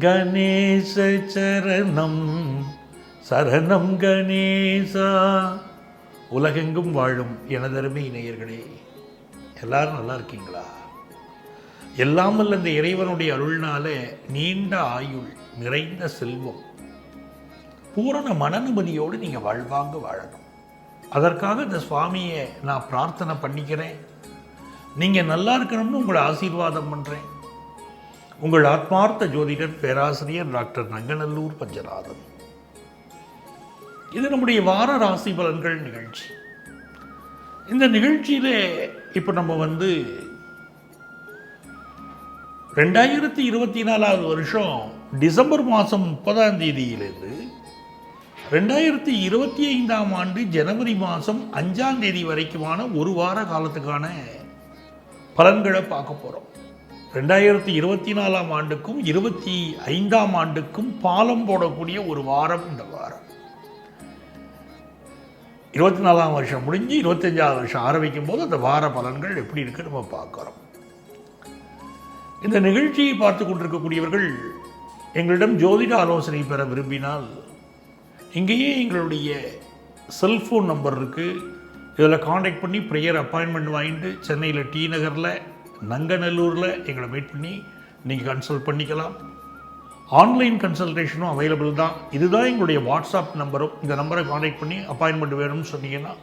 கணேச சரணம் சரணம் கணேசா. உலகெங்கும் வாழும் எனதருமை நேயர்களே, எல்லாரும் நல்லா இருக்கீங்களா? எல்லாமல் அந்த இறைவனுடைய அருள்னால நீண்ட ஆயுள், நிறைந்த செல்வம், பூரண மனநிம்மதியோடு நீங்கள் வாழ்வாங்க வாழணும். அதற்காக இந்த சுவாமியை நான் பிரார்த்தனை பண்ணிக்கிறேன். நீங்கள் நல்லா இருக்கணும்னு உங்களை ஆசீர்வாதம் பண்ணுறேன். உங்கள் ஆத்மார்த்த ஜோதிடர் பேராசிரியர் டாக்டர் நங்கநல்லூர் பஞ்சநாதன். இது நம்முடைய வார ராசி பலன்கள் நிகழ்ச்சி. இந்த நிகழ்ச்சியிலே இப்போ நம்ம 2024 வருஷம் டிசம்பர் மாதம் 30ஆம் தேதியிலிருந்து 2025ஆம் ஆண்டு ஜனவரி மாதம் 5ஆம் தேதி வரைக்குமான ஒரு வார காலத்துக்கான பலன்களை பார்க்க போகிறோம். 2024ஆம் ஆண்டுக்கும் 25ஆம் ஆண்டுக்கும் பாலம் போடக்கூடிய ஒரு வாரம் இந்த வாரம். 24ஆம் வருஷம் முடிஞ்சு 25ஆவது வருஷம் ஆரம்பிக்கும் போது அந்த வார பலன்கள் எப்படி இருக்குன்னு நம்ம பார்க்குறோம். இந்த நிகழ்ச்சியை பார்த்து கொண்டிருக்கக்கூடியவர்கள் எங்களிடம் ஜோதிட ஆலோசனை பெற விரும்பினால் இங்கேயே எங்களுடைய செல்ஃபோன் நம்பர் இருக்குது. இதில் காண்டாக்ட் பண்ணி ப்ரேயர் அப்பாயின்மெண்ட் வாங்கிட்டு சென்னையில் டி நகரில் நங்கநல்லூரில் எங்களை மீட் பண்ணி நீங்கள் கன்சல்ட் பண்ணிக்கலாம். ஆன்லைன் கன்சல்டேஷனும் அவைலபிள் தான். இதுதான் எங்களுடைய வாட்ஸ்அப் நம்பரும். இந்த நம்பரை காண்டாக்ட் பண்ணி அப்பாயின்மெண்ட் வேணும்னு சொன்னீங்கன்னா,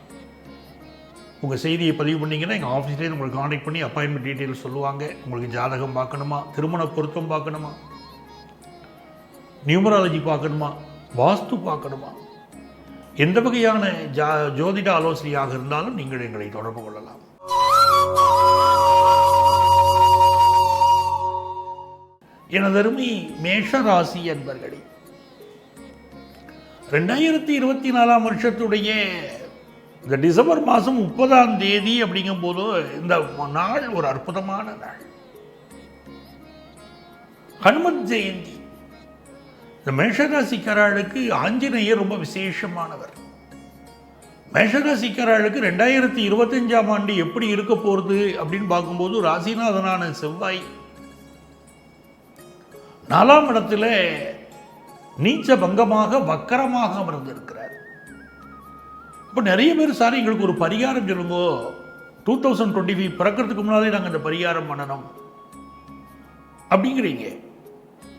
உங்கள் செய்தியை பதிவு பண்ணிங்கன்னா எங்கள் ஆஃபீஸ்லேயே உங்களுக்கு காண்டாக்ட் பண்ணி அப்பாயின்மெண்ட் டீட்டெயில்ஸ் சொல்லுவாங்க. உங்களுக்கு ஜாதகம் பார்க்கணுமா, திருமண பொருத்தம் பார்க்கணுமா, நியூமராலஜி பார்க்கணுமா, வாஸ்து பார்க்கணுமா, எந்த வகையான ஜோதிட ஆலோசனையாக இருந்தாலும் நீங்கள் எங்களை தொடர்பு கொள்ளலாம். எனதருமை மேஷராசி அன்பர்களே, 2024ஆம் வருஷத்துடைய இந்த டிசம்பர் மாதம் 30ஆம் தேதி அப்படிங்கும் போது இந்த நாள் ஒரு அற்புதமான நாள். ஹனுமத் ஜெயந்தி. இந்த மேஷராசிக்காரர்களுக்கு ஆஞ்சநேயர் ரொம்ப விசேஷமானவர். மேஷராசிக்காரர்களுக்கு 2025ஆம் ஆண்டு எப்படி இருக்க போகிறது அப்படின்னு பார்க்கும்போது ராசிநாதனான செவ்வாய் 4ஆம் இடத்துல நீச்ச பங்கமாக வக்கரமாக அமர்ந்திருக்கிறார். இப்போ நிறைய பேர் சார் எங்களுக்கு ஒரு பரிகாரம் சொல்லுங்கோ, 2025 பிறக்கிறதுக்கு முன்னாலே நாங்கள் இந்த பரிகாரம் பண்ணணும் அப்படிங்கிறீங்க.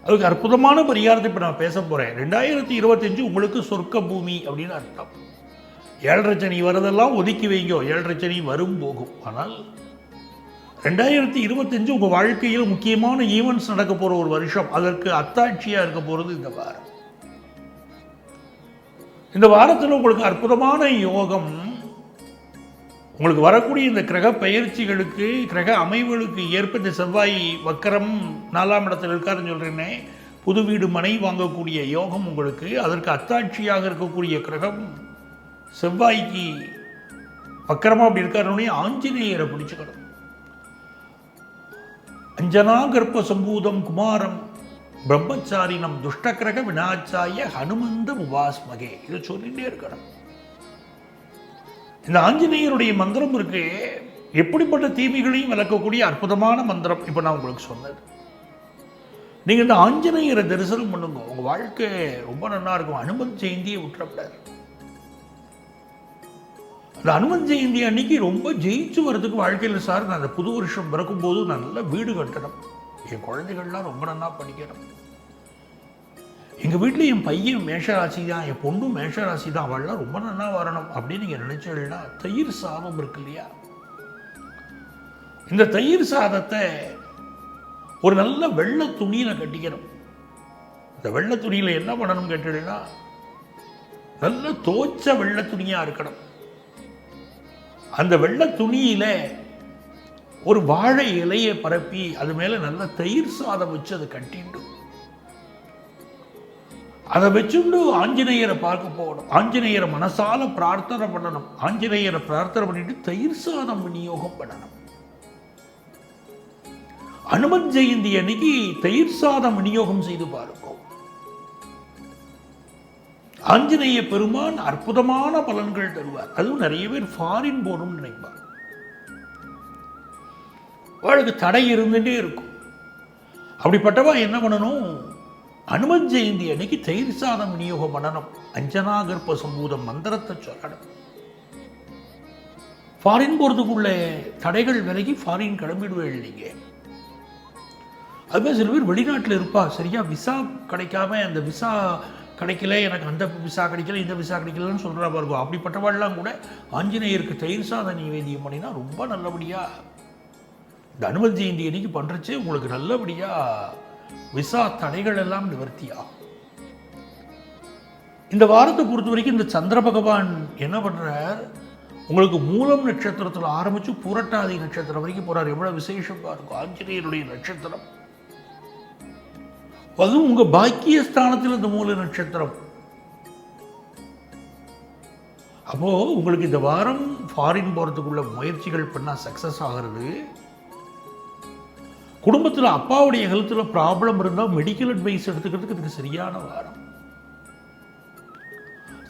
அதுக்கு அற்புதமான பரிகாரத்தை இப்போ நான் பேச போகிறேன். 2025 உங்களுக்கு சொர்க்க பூமி அப்படின்னு அர்த்தம். 7.5 சனி வரதெல்லாம் ஒதுக்கி வைங்கோ, 7.5 சனி வரும் போகும். ஆனால் 2025 உங்கள் வாழ்க்கையில் முக்கியமான ஈவெண்ட்ஸ் நடக்க போகிற ஒரு வருஷம். அதற்கு அத்தாட்சியாக இருக்க போகிறது இந்த வாரம். இந்த வாரத்தில் உங்களுக்கு அற்புதமான யோகம். உங்களுக்கு வரக்கூடிய இந்த கிரக பயிற்சிகளுக்கு, கிரக அமைவுகளுக்கு ஏற்ப இந்த செவ்வாய் வக்கரம் 4ஆம் இடத்தில் இருக்காருன்னு சொல்கிறேன்னே, புது வீடு மனை வாங்கக்கூடிய யோகம் உங்களுக்கு. அதற்கு அத்தாட்சியாக இருக்கக்கூடிய கிரகம் செவ்வாய்க்கு வக்கரமாக அப்படி இருக்காருன்னே ஆஞ்சநேயரை பிடிச்சுக்கணும். அஞ்சனா கர்ப்ப சம்பூதம் குமாரம் பிரம்மச்சாரினம் துஷ்டக்கிரக வினாச்சாய ஹனுமந்த உபாஸ்மகே, இதை சொல்லிகிட்டே இருக்கணும். இந்த ஆஞ்சநேயருடைய மந்திரம் இருக்கு, எப்படிப்பட்ட தீமைகளையும் விளக்கக்கூடிய அற்புதமான மந்திரம். இப்போ நான் உங்களுக்கு சொன்னது, நீங்கள் இந்த ஆஞ்சநேயரை தரிசனம் பண்ணுங்க, உங்கள் வாழ்க்கை ரொம்ப நல்லா இருக்கும். ஹனுமன் ஜெயந்தியை விட்டுறப்படாது. அந்த ஹனுமன் ஜெயந்தி அன்னைக்கு ரொம்ப ஜெயிச்சு வர்றதுக்கு வாழ்க்கையில் சார் நான் அந்த புது வருஷம் பிறக்கும்போது நல்ல வீடு கட்டணும், என் குழந்தைகள்லாம் ரொம்ப நல்லா படிக்கணும், எங்கள் வீட்டில் என் பையன் மேஷராசி தான், என் பொண்ணும் மேஷராசி தான், அவள்லாம் ரொம்ப நல்லா வரணும் அப்படின்னு நீங்கள் நினைச்சீங்கன்னா தயிர் சாதம் இருக்கு இல்லையா, இந்த தயிர் சாதத்தை ஒரு நல்ல வெள்ளை துணியில் கட்டிக்கணும். இந்த வெள்ளை துணியில் என்ன பண்ணணும் கேட்டீங்கன்னா, நல்ல தோச்ச வெள்ளை துணியாக இருக்கணும். அந்த வெள்ளை துணியில ஒரு வாழை இலையை பரப்பி அது மேல நல்ல தயிர் சாதம் வச்சு அதை கட்டிட்டு அதை வச்சுட்டு ஆஞ்சநேயரை பார்க்க போகணும். ஆஞ்சநேயரை மனசால பிரார்த்தனை பண்ணணும். ஆஞ்சநேயரை பிரார்த்தனை பண்ணிட்டு தயிர் சாதம் விநியோகம் பண்ணணும். ஹனுமன் ஜெயந்தி அன்னைக்கு தயிர் சாதம் விநியோகம் செய்து பாருங்க. ஆஞ்சநேய பெருமான் அற்புதமான பலன்கள் தருவார். அதுவும் நிறைய பேர் ஃபாரின் போகணும்னு நினைப்பார். அவளுக்கு தடை இருந்துகிட்டே இருக்கும். அப்படிப்பட்டவா என்ன பண்ணணும், அனுமன் ஜெயந்தி அன்னைக்கு தயிர் சாதம் விநியோகம் பண்ணணும், அஞ்சனா கர்ப்ப சம்பூதம் மந்திரத்தை சொல்லணும். ஃபாரின் போகிறதுக்குள்ள தடைகள் விலகி ஃபாரின் கிளம்பிடுவேன் இல்லைங்க. அதுமாதிரி சில பேர் வெளிநாட்டில் இருப்பா, சரியா விசா கிடைக்காம, அந்த விசா கிடைக்கல, எனக்கு அந்த விசா கிடைக்கல, இந்த விசா கிடைக்கலன்னு சொல்கிறா பாருங்க. அப்படிப்பட்டவாள்லாம் கூட ஆஞ்சநேயருக்கு தயிர் சாதம் நிவேதியம் பண்ணினா ரொம்ப நல்லபடியாக இந்த அனுமன் ஜெயந்தி அன்னைக்கு பண்ணுறச்சே உங்களுக்கு நல்லபடியாக விசா தடைகள் எல்லாம் நிவர்த்தியாகும். இந்த வாரத்தை பொறுத்த வரைக்கும் இந்த சந்திர பகவான் என்ன பண்ணுறார், உங்களுக்கு மூலம் நட்சத்திரத்தில் ஆரம்பித்து புரட்டாதி நட்சத்திரம் வரைக்கும் போகிறார். எவ்வளோ விசேஷமாக இருக்கும் ஆஞ்சநேயருடைய நட்சத்திரம். அதுவும் உங்கள் பாக்கியஸ்தானத்தில் இந்த மூல நட்சத்திரம். அப்போது உங்களுக்கு இந்த வாரம் ஃபாரின் போகிறதுக்குள்ள முயற்சிகள் பண்ணால் சக்ஸஸ் ஆகிறது. குடும்பத்தில் அப்பாவுடைய ஹெல்த்தில் ப்ராப்ளம் இருந்தால் மெடிக்கல் அட்வைஸ் எடுத்துக்கிறதுக்கு இதுக்கு சரியான வாரம்.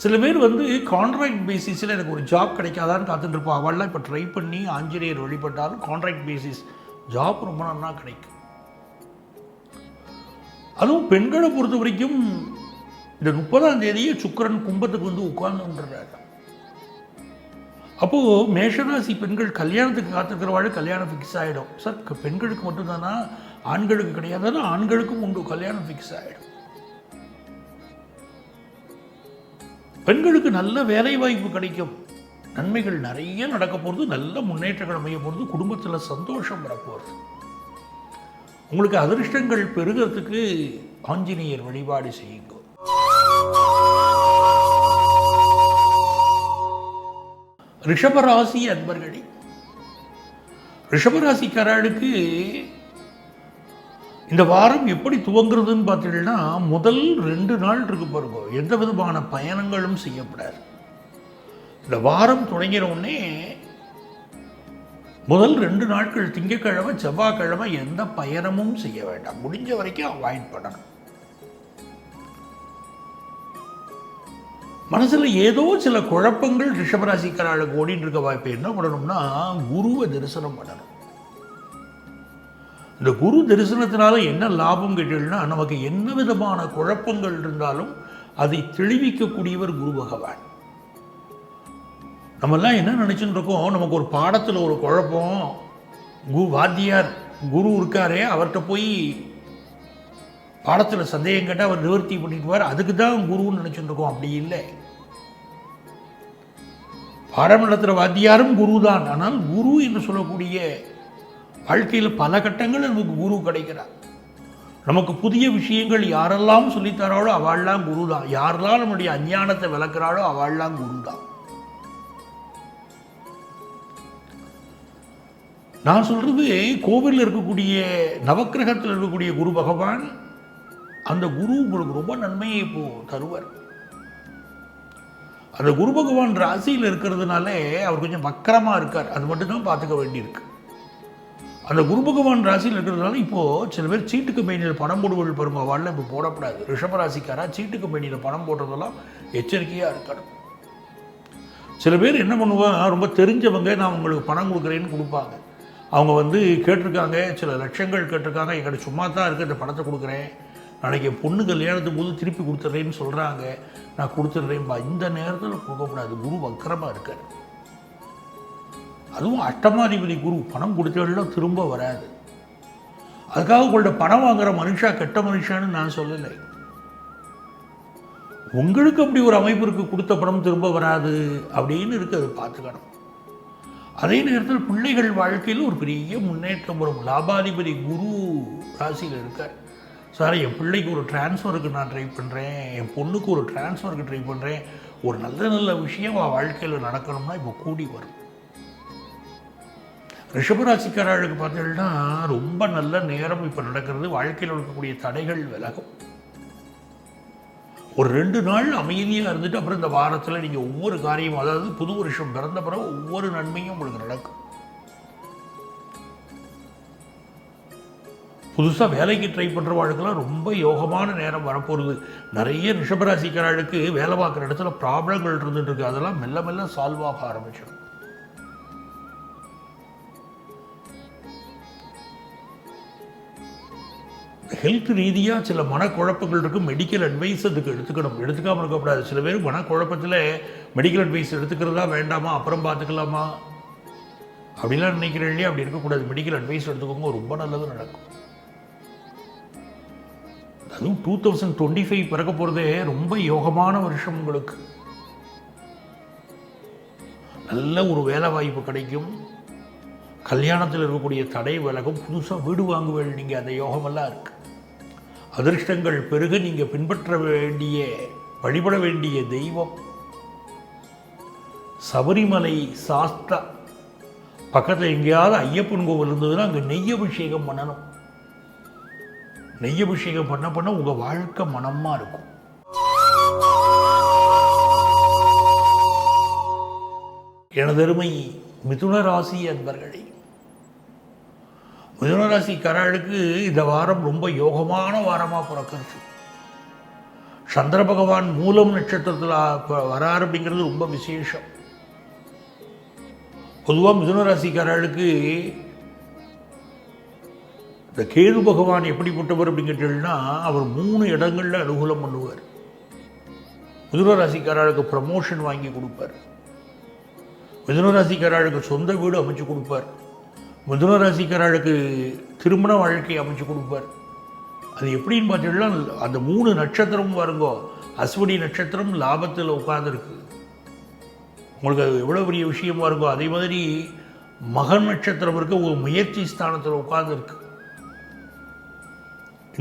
சில பேர் கான்ட்ராக்ட் பேசிஸில் எனக்கு ஒரு ஜாப் கிடைக்காதான்னு காத்துட்டு இருப்போம். அவள்லாம் இப்போ ட்ரை பண்ணி ஆஞ்சநேயர் வழிபட்டாலும் கான்ட்ராக்ட் பேசிஸ் ஜாப் ரொம்ப நல்லா கிடைக்கும். அதுவும் பெண்களை பொறுத்த வரைக்கும் இந்த 30ஆம் தேதியே சுக்கிரன் கும்பத்துக்கு உட்கார்ந்துன்றாரு. அப்போது மேஷராசி பெண்கள் கல்யாணத்துக்கு காத்திருக்கிறவாழ் கல்யாணம் ஃபிக்ஸ் ஆகிடும். சார் பெண்களுக்கு மட்டும்தானா, ஆண்களுக்கு கிடையாதுன்னா ஆண்களுக்கும் உண்டு, கல்யாணம் ஃபிக்ஸ் ஆகிடும். பெண்களுக்கு நல்ல வேலை வாய்ப்பு கிடைக்கும், நன்மைகள் நிறைய நடக்க போகிறது, நல்ல முன்னேற்றங்கள் அமைய போகிறது, குடும்பத்தில் சந்தோஷம் வரப்போகிறது. உங்களுக்கு அதிர்ஷ்டங்கள் பெருகிறதுக்கு ஆஞ்சநேயர் வழிபாடு செய்யுங்க. ரிஷபராசி அன்பர்களே, ரிஷபராசிக்காரர்களுக்கு இந்த வாரம் எப்படி துவங்குறதுன்னு பார்த்தீங்கன்னா, முதல் 2 நாள் இருக்கு பாருங்க, எந்த விதமான பயணங்களும் செய்யப்படாது. இந்த வாரம் தொடங்கிற உடனே முதல் 2 நாட்கள் திங்கட்கிழமை செவ்வாய்க்கிழமை எந்த பயணமும் செய்ய வேண்டாம், முடிஞ்ச வரைக்கும் அவாய்ட் பண்ணணும். மனசில் ஏதோ சில குழப்பங்கள் ரிஷபராசிக்காரர்களுக்கு ஓடிட்டு இருக்க வாய்ப்பு. என்ன பண்ணணும்னா, குருவை தரிசனம் பண்ணணும். இந்த குரு தரிசனத்தினால என்ன லாபம் கேட்டீங்கன்னா, நமக்கு என்ன விதமான குழப்பங்கள் இருந்தாலும் அதை தெளிவிக்கக்கூடியவர் குரு பகவான். நம்மெல்லாம் என்ன நினச்சிட்டு இருக்கோம், நமக்கு ஒரு பாடத்தில் ஒரு குழப்பம், வாத்தியார் குரு இருக்காரே அவர்கிட்ட போய் பாடத்தில் சந்தேகம் கேட்டால் அவர் நிவர்த்தி பண்ணிக்குவார், அதுக்கு தான் குருன்னு நினச்சிட்டு இருக்கோம். அப்படி இல்லை. பாடம் நடத்துகிற வாத்தியாரும் குரு தான். ஆனால் குரு என்று சொல்லக்கூடிய வாழ்க்கையில் பல கட்டங்கள் நமக்கு குரு கிடைக்கிறார். நமக்கு புதிய விஷயங்கள் யாரெல்லாம் சொல்லித்தராளோ அவள்லாம் குரு தான். யாரெல்லாம் நம்முடைய அஞ்ஞானத்தை விளக்குறாளோ அவள்லாம் குரு தான். நான் சொல்றது, கோவிலில் இருக்கக்கூடிய நவக்கிரகத்தில் இருக்கக்கூடிய குரு பகவான், அந்த குரு உங்களுக்கு ரொம்ப நன்மையை இப்போ தருவார். அந்த குரு பகவான் ராசியில் இருக்கிறதுனாலே அவர் கொஞ்சம் வக்கரமாக இருக்கார், அது மட்டும்தான் பார்த்துக்க வேண்டியிருக்கு. அந்த குரு பகவான் ராசியில் இருக்கிறதுனால இப்போது சில பேர் சீட்டு கம்பெனியில் பணம் போடுவது பாருங்க, வாழல இப்போ போடக்கூடாது. ரிஷபராசிக்காரா சீட்டு கம்பெனியில் பணம் போடுறதெல்லாம் எச்சரிக்கையாக இருக்கணும். சில பேர் என்ன பண்ணுவாங்க, ரொம்ப தெரிஞ்சவங்க நான் உங்களுக்கு பணம் கொடுக்குறேன்னு கொடுப்பாங்க. அவங்க கேட்டிருக்காங்க, சில லட்சங்கள் கேட்டிருக்காங்க, எங்கிட்ட சும்மா தான் இருக்குது, இந்த பணத்தை கொடுக்குறேன், நாளைக்கு என் பொண்ணு கல்யாணத்துக்கு போது திருப்பி கொடுத்துட்றேன்னு சொல்கிறாங்க, நான் கொடுத்துட்றேன்பா. இந்த நேரத்தில் கொடுக்கக்கூடாது, குரு வக்கரமாக இருக்கார். அதுவும் அஷ்டமாதிபதி குரு, பணம் கொடுத்தவெல்லாம் திரும்ப வராது. அதுக்காக உங்கள்ட்ட பணம் வாங்குகிற மனுஷா கெட்ட மனுஷான்னு நான் சொல்லலை. உங்களுக்கு அப்படி ஒரு அமைப்பு இருக்குது, கொடுத்த பணம் திரும்ப வராது அப்படின்னு இருக்குது, அதை பார்த்துக்கணும். அதே நேரத்தில் பிள்ளைகள் வாழ்க்கையில் ஒரு பெரிய முன்னேற்றம் வரும். லாபாதிபதி குரு ராசியில் இருக்கார். சார் என் பிள்ளைக்கு ஒரு டிரான்ஸ்ஃபருக்கு நான் ட்ரை பண்ணுறேன், என் பொண்ணுக்கு ஒரு டிரான்ஸ்ஃபருக்கு ட்ரை பண்ணுறேன், ஒரு நல்ல நல்ல விஷயம் வாழ்க்கையில் நடக்கணும்னா இப்போ கூடி வரும். ரிஷபராசிக்காரர்களுக்கு பார்த்தீங்கன்னா ரொம்ப நல்ல நேரம் இப்போ நடக்கிறது. வாழ்க்கையில் இருக்கக்கூடிய தடைகள் விலகும். ஒரு 2 நாள் அமைதியாக இருந்துட்டு அப்புறம் இந்த வாரத்தில் நீங்கள் ஒவ்வொரு காரியம், அதாவது புது வருஷம் பிறந்த பிறகு ஒவ்வொரு நன்மையும் உங்களுக்கு நடக்கும். புதுசாக வேலைக்கு ட்ரை பண்ணுறவாளுக்கெல்லாம் ரொம்ப யோகமான நேரம் வரப்போகுது. நிறைய ரிஷபராசிக்காரர்களுக்கு வேலை பார்க்குற இடத்துல ப்ராப்ளங்கள் இருந்துட்டு இருக்கு, அதெல்லாம் மெல்ல மெல்ல சால்வ் ஆக ஆரம்பிச்சிடும். ஹெல்த் ரீதியாக சில மனக்குழப்பங்கள் இருக்கும். மெடிக்கல் அட்வைஸ் அதுக்கு எடுத்துக்கணும், எடுத்துக்காமல் இருக்கக்கூடாது. சில பேர் மனக்குழப்பத்தில் மெடிக்கல் அட்வைஸ் எடுத்துக்கிறதா வேண்டாமா, அப்புறம் பார்த்துக்கலாமா அப்படிலாம் நினைக்கிறேன் இல்லையா? அப்படி இருக்கக்கூடாது. மெடிக்கல் அட்வைஸ் எடுத்துக்கோங்க, ரொம்ப நல்லது நடக்கும். அதுவும் 2025 பிறக்க போகிறதே ரொம்ப யோகமான வருஷம். உங்களுக்கு நல்ல ஒரு வேலை வாய்ப்பு கிடைக்கும். கல்யாணத்தில் இருக்கக்கூடிய தடை விலகும். புதுசாக வீடு வாங்குவேன் நீங்கள், அந்த யோகமெல்லாம் இருக்கு. அதிர்ஷ்டங்கள் பெருக நீங்கள் பின்பற்ற வேண்டிய வழிபட வேண்டிய தெய்வம் சபரிமலை சாஸ்தா. பக்கத்தில் எங்கேயாவது ஐயப்பன் கோவில் இருந்ததுன்னா அங்கே நெய் அபிஷேகம் பண்ணணும். நெய் அபிஷேகம் பண்ண உங்கள் வாழ்க்கை மனமாக இருக்கும். எனதருமை மிதுன ராசி அன்பர்களே, மிதுன ராசிக்காரர்களுக்கு இந்த வாரம் ரொம்ப யோகமான வாரமாக பிறக்கிறது. சந்திர பகவான் மூலம் நட்சத்திரத்தில் வரார் அப்படிங்கிறது ரொம்ப விசேஷம். பொதுவாக மிதுன ராசிக்காரர்களுக்கு இந்த கேது பகவான் எப்படிப்பட்டவர் அப்படிங்கிட்டா, அவர் 3 இடங்களில் அனுகூலம் பண்ணுவார். மிதுன ராசிக்காரர்களுக்கு ப்ரமோஷன் வாங்கி கொடுப்பார். மிதுன ராசிக்காரர்களுக்கு சொந்த வீடு அமைச்சு கொடுப்பார். மிதுன ராசிக்காரர்களுக்கு திருமண வாழ்க்கை அமைச்சு கொடுப்பார். அது எப்படின்னு பார்த்தீங்கன்னா, அந்த 3 நட்சத்திரம் பாருங்கோ. அஸ்வினி நட்சத்திரம் லாபத்தில் உட்கார்ந்துருக்கு. உங்களுக்கு அது எவ்வளோ பெரிய விஷயமா இருக்கோ. அதே மாதிரி மகன் நட்சத்திரம் இருக்க ஒரு முயற்சி ஸ்தானத்தில் உட்கார்ந்துருக்கு.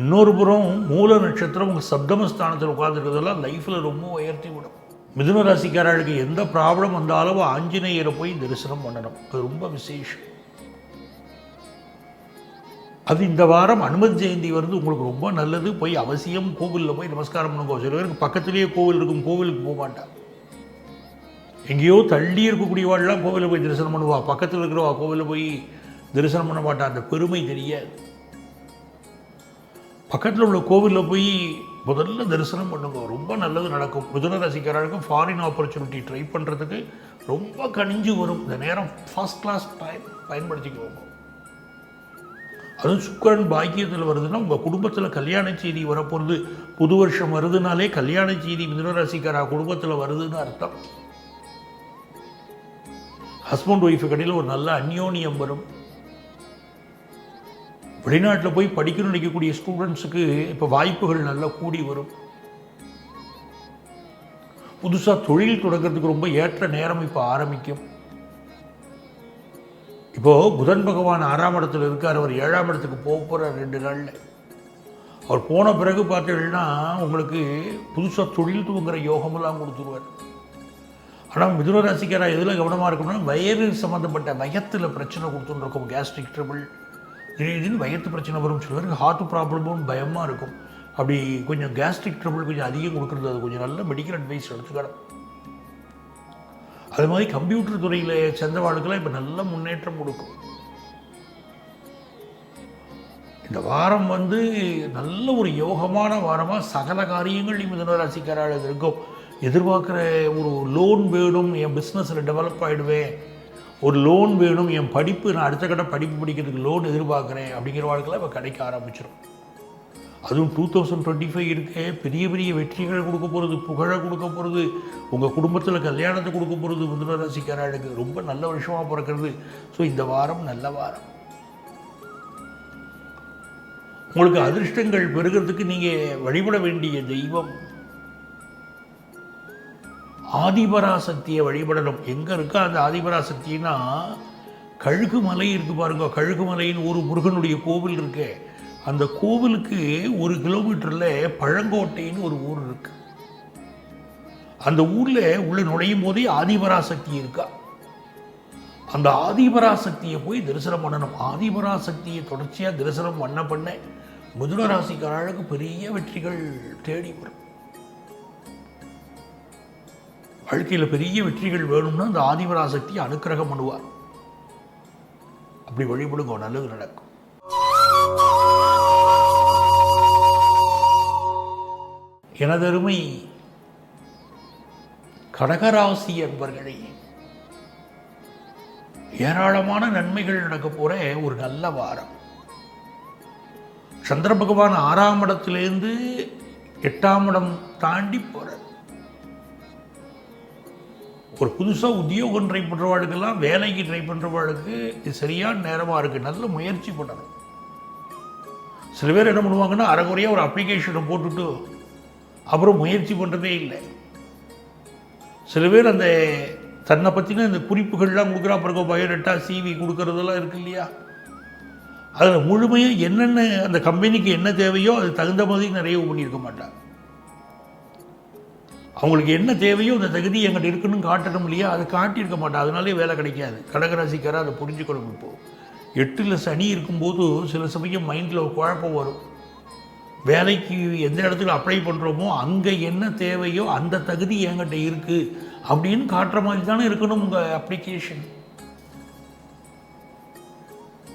இன்னொரு புறம் மூல நட்சத்திரம் உங்கள் சப்தமஸ்தானத்தில் உட்கார்ந்துருக்கிறதெல்லாம் லைஃப்பில் ரொம்ப உயர்த்தி விடும். மிதுன ராசிக்காரர்களுக்கு எந்த ப்ராப்ளம் வந்தாலும் ஆஞ்சநேயரை போய் தரிசனம் பண்ணணும். அது ரொம்ப விசேஷம். அது இந்த வாரம் அனுமதி ஜெயந்தி வருது, உங்களுக்கு ரொம்ப நல்லது. போய் அவசியம் கோவிலில் போய் நமஸ்காரம் பண்ணுங்க. சில பேருக்கு பக்கத்துலேயே கோவில் இருக்கும், கோவிலுக்கு போக மாட்டான். எங்கேயோ தள்ளி இருக்கக்கூடியவாள்லாம் கோவிலில் போய் தரிசனம் பண்ணுவா. பக்கத்தில் இருக்கிறவா கோவிலில் போய் தரிசனம் பண்ண மாட்டான். அந்த பெருமை தெரியாது. பக்கத்தில் உள்ள கோவிலில் போய் முதல்ல தரிசனம் பண்ணுங்க, ரொம்ப நல்லது நடக்கும். மிதுன ராசிக்காரர்களுக்கும் ஃபாரின் ஆப்பர்ச்சுனிட்டி ட்ரை பண்ணுறதுக்கு ரொம்ப கனிஞ்சு வரும். இந்த நேரம் ஃபர்ஸ்ட் கிளாஸ் டைம் பயன்படுத்திக்குவோம். அதுவும் சுக்கிரன் பாக்கியத்தில் வருதுன்னா உங்கள் குடும்பத்தில் கல்யாண செய்தி வரப்போகிறது. புது வருஷம் வருதுனாலே கல்யாண செய்தி மிதுன ராசிக்காரா குடும்பத்தில் வருதுன்னு அர்த்தம். ஹஸ்பண்ட் ஒய்ஃபு கடையில் ஒரு நல்ல அந்யோன்யம் வரும். வெளிநாட்டில் போய் படிக்கணும்னு நினைக்கக்கூடிய ஸ்டூடெண்ட்ஸுக்கு இப்போ வாய்ப்புகள் நல்லா கூடி வரும். புதுசாக தொழில் தொடங்கிறதுக்கு ரொம்ப ஏற்ற நேரம் இப்போ ஆரம்பிக்கும். இப்போது புதன் பகவான் 6ஆம் இடத்துல இருக்கார். அவர் 7ஆம் இடத்துக்கு போக போகிறார் 2 நாளில். அவர் போன பிறகு பார்த்தீங்கன்னா உங்களுக்கு புதுசாக தொழில் துவங்குற யோகமெல்லாம் கொடுத்துருவார். ஆனால் மிதுன ராசிக்காரா எதில் கவனமாக இருக்கணும்னா, வயிறு சம்மந்தப்பட்ட வயத்தில் பிரச்சனை கொடுத்துன்னு இருக்கும். கேஸ்ட்ரிக் ட்ரபிள், திடீர்னு வயத்து பிரச்சனை வரும். சில பேருக்கு ஹார்ட் ப்ராப்ளமும் பயமாக இருக்கும். அப்படி கொஞ்சம் கேஸ்ட்ரிக் ட்ரபிள் கொஞ்சம் அதிகம் கொடுக்குறது, அது கொஞ்சம் நல்ல மெடிக்கல் அட்வைஸ் எடுத்துக்கணும். அது மாதிரி கம்ப்யூட்டர் துறையில் சேர்ந்தவாளுக்கெல்லாம் இப்போ நல்ல முன்னேற்றம் கொடுக்கும். இந்த வாரம் நல்ல ஒரு யோகமான வாரமாக சகல காரியங்கள் மிதுன ராசிக்காரர்களுக்கு இருக்கும். எதிர்பார்க்குற ஒரு லோன் வேணும், என் பிஸ்னஸில் டெவலப் ஆகிடுவேன், ஒரு லோன் வேணும், என் படிப்பு நான் அடுத்த கட்ட படிப்பு படிக்கிறதுக்கு லோன் எதிர்பார்க்குறேன் அப்படிங்கிற வாழ்க்கையில் இப்போ கிடைக்க ஆரம்பிச்சிடும். அதுவும் 2025 இருக்கே பெரிய பெரிய வெற்றிகளை கொடுக்க போகிறது, புகழை கொடுக்க போகிறது, உங்கள் குடும்பத்தில் கல்யாணத்தை கொடுக்க போகிறது. மிதுன ராசிக்காரர்களுக்கு ரொம்ப நல்ல வருஷமாக பிறக்கிறது. ஸோ இந்த வாரம் நல்ல வாரம். உங்களுக்கு அதிர்ஷ்டங்கள் பெறுகிறதுக்கு நீங்கள் வழிபட வேண்டிய தெய்வம் ஆதிபராசக்தியை வழிபடணும். எங்கே இருக்கா அந்த ஆதிபராசக்தினா, கழுகுமலை இருக்குது பாருங்க. கழுகுமலைன்னு ஒரு முருகனுடைய கோவில் இருக்கு. அந்த கோவிலுக்கு 1 கிலோமீட்டரில் பழங்கோட்டைன்னு ஒரு ஊர் இருக்கு. அந்த ஊரில் உள்ள நுழையும் போதே ஆதிபராசக்தி இருக்கா. அந்த ஆதிபராசக்தியை போய் தரிசனம் பண்ணணும். ஆதிபராசக்தியை தொடர்ச்சியாக தரிசனம் பண்ண மிதுன ராசிக்காரர்களுக்கு பெரிய வெற்றிகள் தேடி வரும். வாழ்க்கையில் பெரிய வெற்றிகள் வேணும்னா அந்த ஆதிபராசக்தி அனுக்கிரகம் பண்ணுவார். அப்படி வழிபடுங்க, நல்லது நடக்கும். எனதருமை கடகராசி அன்பர்களே, ஏராளமான நன்மைகள் நடக்க போற ஒரு நல்ல வாரம். சந்திர பகவான் 6ஆம் இடத்துலேருந்து 8ஆம் இடம் தாண்டி போகிறார். ஒரு புதுசாக உத்தியோகம் ட்ரை பண்ணுறவாளுக்கெல்லாம், வேலைக்கு ட்ரை பண்ணுறவாளுக்கு இது சரியான நேரமாக இருக்குது. நல்ல முயற்சி பண்ணணும். சில பேர் என்ன பண்ணுவாங்கன்னா, அரைகுறையாக ஒரு அப்ளிகேஷனை போட்டுட்டு அப்புறம் முயற்சி பண்ணுறதே இல்லை. சில பேர் அந்த தன்னை பற்றின இந்த குறிப்புகள்லாம் கொடுக்குறா பிறகு பயோடேட்டா சிவி கொடுக்கறதெல்லாம் இருக்கு இல்லையா, அதில் முழுமையாக என்னென்ன அந்த கம்பெனிக்கு என்ன தேவையோ அது தகுந்த மாதிரி நிறைய பண்ணியிருக்க மாட்டாங்க. அவங்களுக்கு என்ன தேவையோ அந்த தகுதி எங்கிட்ட இருக்குன்னு காட்டணும் இல்லையா, அதை காட்டியிருக்க மாட்டாங்க. அதனாலே வேலை கிடைக்காது. கடகராசிக்காரர் அதை புரிஞ்சுக்கணும். இப்போது 8ல் சனி இருக்கும்போது சில சமயம் மைண்டில் ஒரு குழப்பம் வரும். வேலைக்கு எந்த இடத்துல அப்ளை பண்ணுறோமோ அங்கே என்ன தேவையோ அந்த தகுதி என்கிட்ட இருக்குது அப்படின்னு காட்டுற மாதிரி தானே இருக்கணும் உங்கள் அப்ளிகேஷன்.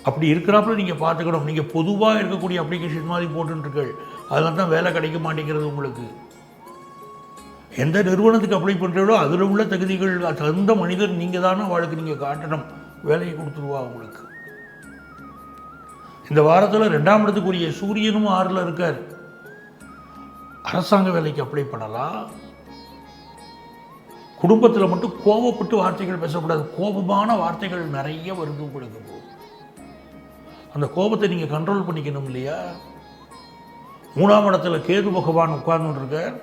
அப்படி இருக்கிறாப்புல நீங்கள் பார்த்துக்கணும். நீங்கள் பொதுவாக இருக்கக்கூடிய அப்ளிகேஷன் மாதிரி போட்டுருக்கள், அதெல்லாம் தான் வேலை கிடைக்க மாட்டேங்கிறது உங்களுக்கு. எந்த நிறுவனத்துக்கு அப்ளை பண்ணுறீங்களோ அதில் உள்ள தகுதிகள் தகுந்த மனிதர் நீங்கள் தானே அவளுக்கு நீங்கள் காட்டணும். வேலையை கொடுத்துருவா உங்களுக்கு. இந்த வாரத்தில் 2ஆம் இடத்துக்குரிய சூரியனும் 6ல் இருக்கார். அரசாங்க வேலைக்கு அப்ளை பண்ணலாம். குடும்பத்தில் மட்டும் கோபப்பட்டு வார்த்தைகள் பேசக்கூடாது. கோபமான வார்த்தைகள் நிறைய வருது உங்களுக்கு. அந்த கோபத்தை நீங்கள் கண்ட்ரோல் பண்ணிக்கணும் இல்லையா. 3ஆம் இடத்துல கேது பகவான் உட்கார்ந்துருக்கார்.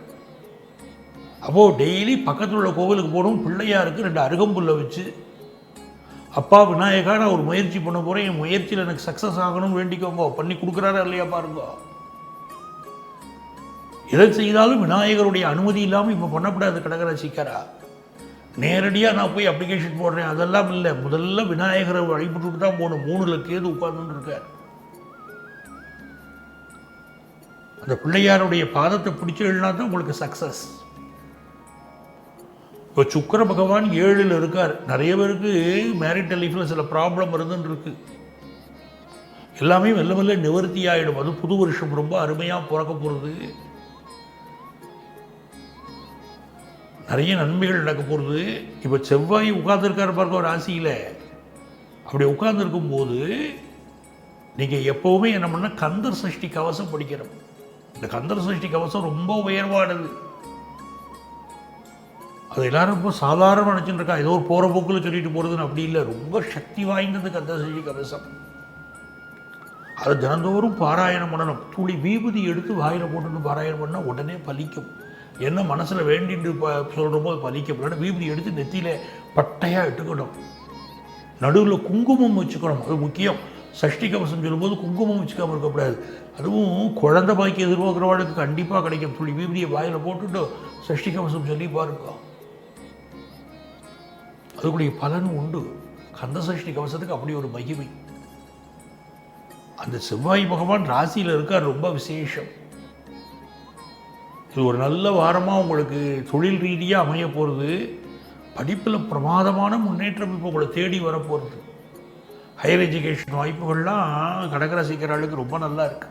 அப்போது டெய்லி பக்கத்தில் உள்ள கோவிலுக்கு போகணும். பிள்ளையாருக்கு 2 அருகம்புல்லை வச்சு, அப்பா விநாயகா நான் ஒரு முயற்சி பண்ண போகிறேன், என் முயற்சியில் எனக்கு சக்ஸஸ் ஆகணும்னு வேண்டிக்கோங்க. பண்ணி கொடுக்குறாரா இல்லையா பாருங்க. எதை செய்தாலும் விநாயகருடைய அனுமதி இல்லாமல் இப்போ பண்ணக்கூடாது. கடகராசிக்காரா, நேரடியாக நான் போய் அப்ளிகேஷன் போடுறேன் அதெல்லாம் இல்லை. முதல்ல விநாயகரை வழிபட்டு தான் போகணும். 3ல் கேது உட்கார்ந்து இருக்கார். அந்த பிள்ளையாருடைய பாதத்தை பிடிச்சிடனா தான் உங்களுக்கு சக்ஸஸ். இப்போ சுக்கிர பகவான் 7ல் இருக்கார். நிறைய பேருக்கு மேரிட்டல் லைஃப்பில் சில ப்ராப்ளம் இருந்துன்னு இருக்கு. எல்லாமே மெல்ல மெல்ல நிவர்த்தி ஆகிடும். அது புது வருஷம் ரொம்ப அருமையாக பிறக்க போகிறது. நிறைய நன்மைகள் நடக்க போகிறது. இப்போ செவ்வாய் உட்கார்ந்துருக்கார் பாருங்க ஒரு ராசியில். அப்படி உட்கார்ந்துருக்கும் போது நீங்கள் எப்போவுமே என்ன பண்ணால் கந்தர் சஷ்டி கவசம் படிக்கிறோம். இந்த கந்தர் சஷ்டி கவசம் ரொம்ப உயர்வானது. அது எல்லாரும் ரொம்ப சாதாரணமாக நினச்சிட்டு இருக்கா, ஏதோ ஒரு போகிற போக்கில் சொல்லிட்டு போகிறதுன்னு. அப்படி இல்லை, ரொம்ப சக்தி வாய்ந்தது கந்தர் சஷ்டி கவசம். அதை தினந்தோறும் பாராயணம் பண்ணணும். துளி விபூதி எடுத்து வாயில் போட்டுன்னு பாராயணம் பண்ணால் உடனே பலிக்கும். என்ன மனசில் வேண்டிட்டு சொல்கிறோமோ அது பலிக்கும். இல்லைன்னா விபூதி எடுத்து நெத்தியில் பட்டையாக இட்டுக்கணும். நடுவில் குங்குமம் வச்சுக்கணும். அது முக்கியம். சஷ்டி கவசம் சொல்லும்போது குங்குமம் வச்சுக்காமல் இருக்கக்கூடாது. அதுவும் குழந்தை பாக்கி எதிர்பார்க்குறவாளுக்கு கண்டிப்பாக கிடைக்கும். துளி விபூதியை வாயில் போட்டுட்டு சஷ்டி கவசம் சொல்லி பாருங்க, அதுக்குடைய பலன் உண்டு. கந்த சஷ்டி கவசத்துக்கு அப்படி ஒரு மகிமை. அந்த செவ்வாய் பகவான் ராசியில் இருக்கார். ரொம்ப விசேஷம். இது ஒரு நல்ல வாரமாக உங்களுக்கு தொழில் ரீதியாக அமைய போகிறது. படிப்பில் பிரமாதமான முன்னேற்றம் இப்போ உங்களை தேடி வரப்போகிறது. ஹையர் எஜுகேஷன் வாய்ப்புகள்லாம் கடகராசிக்காரர்களுக்கு ரொம்ப நல்லா இருக்கு.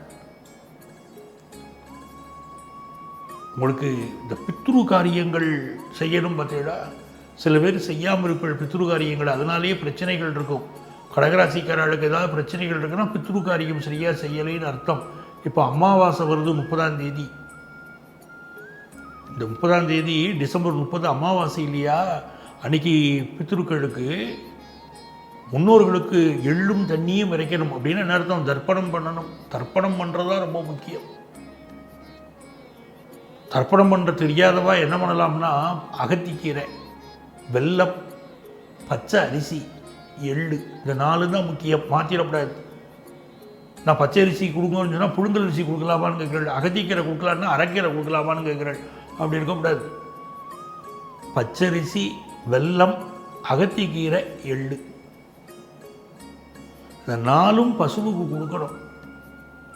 உங்களுக்கு இந்த பித்ரு காரியங்கள் செய்யணும் பார்த்தீங்களா, சில பேர் செய்யாமல் இருப்பீர்கள் பித்ரு காரியங்கள். அதனாலேயே பிரச்சனைகள் இருக்கும். கடகராசிக்காரர்களுக்கு ஏதாவது பிரச்சனைகள் இருக்குன்னா பித்ரு காரியம் சரியாக செய்யலைன்னு அர்த்தம். இப்போ அமாவாசை வருது 30ஆம் தேதி. இந்த 30ஆம் தேதி டிசம்பர் 30 அமாவாசை இல்லையா, அன்றைக்கி பித்ருக்களுக்கு முன்னோர்களுக்கு எள்ளும் தண்ணியும் இறைக்கணும். அப்படின்னு என்ன அர்த்தம்? தர்ப்பணம் பண்ணணும். தர்ப்பணம் பண்ணுறதா ரொம்ப முக்கியம். தர்ப்பணம் பண்ணுற தெரியாதவா என்ன பண்ணலாம்னா, அகத்திக்கீரை, வெல்லம், பச்சை அரிசி, எள்ளு, இந்த 4 தான் முக்கியம். மாற்றிடக்கூடாது. நான் பச்சை அரிசி கொடுங்கன்னு சொன்னால் புழுங்கல் அரிசி கொடுக்கலாமான்னு கேட்குறேன். அகத்திக்கீரை கொடுக்கலான்னா அரைக்கீரை கொடுக்கலாமான்னு கேட்குறேன். அப்படி இருக்கக்கூடாது. பச்சரிசி, வெல்லம், அகத்திக்கீரை, எள்ளு, இந்த 4ம் பசுவுக்கு கொடுக்கணும்.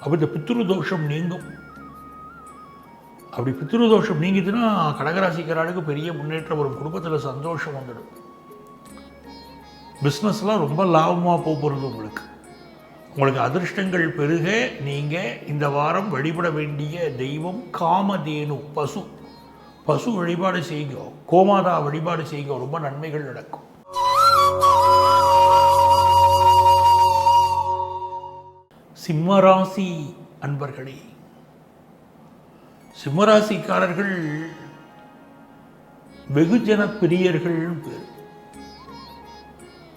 அப்படி இந்த பித்ரு தோஷம் நீங்கும். அப்படி பித்ரு தோஷம் நீங்கிதுன்னா கடகராசிக்காரர்களுக்கு பெரிய முன்னேற்றம் வரும். குடும்பத்தில் சந்தோஷம் வந்துடும். பிஸ்னஸ்லாம் ரொம்ப லாபமாக போகிறது. உங்களுக்கு அதிர்ஷ்டங்கள் பெருக நீங்கள் இந்த வாரம் வழிபட வேண்டிய தெய்வம் காமதேனு, பசு வழிபாடு செய்யுங்க. கோமாதா வழிபாடு செய்யுங்க. ரொம்ப நன்மைகள் நடக்கும். சிம்மராசி அன்பர்களே, சிம்மராசிக்காரர்கள் வெகுஜன பிரியர்கள் பேர்.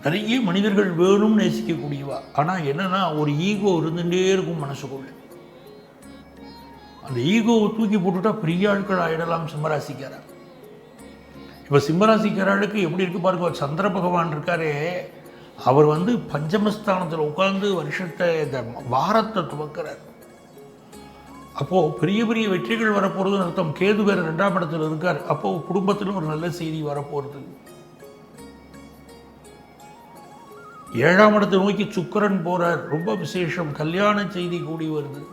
நிறைய மனிதர்கள் வேணும்னு நேசிக்கக்கூடியவா. ஆனால் என்னன்னா, ஒரு ஈகோ இருந்துகிட்டே இருக்கும் மனசுக்குள்ள. அந்த ஈகோவை தூக்கி போட்டுட்டா பெரிய ஆட்கள் ஆயிடலாம் சிம்மராசிக்காரர். இப்போ சிம்மராசிக்காரர்களுக்கு எப்படி இருக்கு பாருங்க. சந்திர பகவான் இருக்காரே, அவர் பஞ்சமஸ்தானத்தில் உட்கார்ந்து வருஷத்தை இந்த வாரத்தை துவக்கிறார். அப்போது பெரிய பெரிய வெற்றிகள் வரப்போகிறதுன்னு அர்த்தம். கேது வேறு 2ஆம் இடத்துல இருக்கார். அப்போது குடும்பத்தில் ஒரு நல்ல செய்தி வரப்போகிறது. 7ஆம் இடத்தை நோக்கி சுக்கிரன் போகிறார். ரொம்ப விசேஷம், கல்யாண செய்தி கூடி வருது.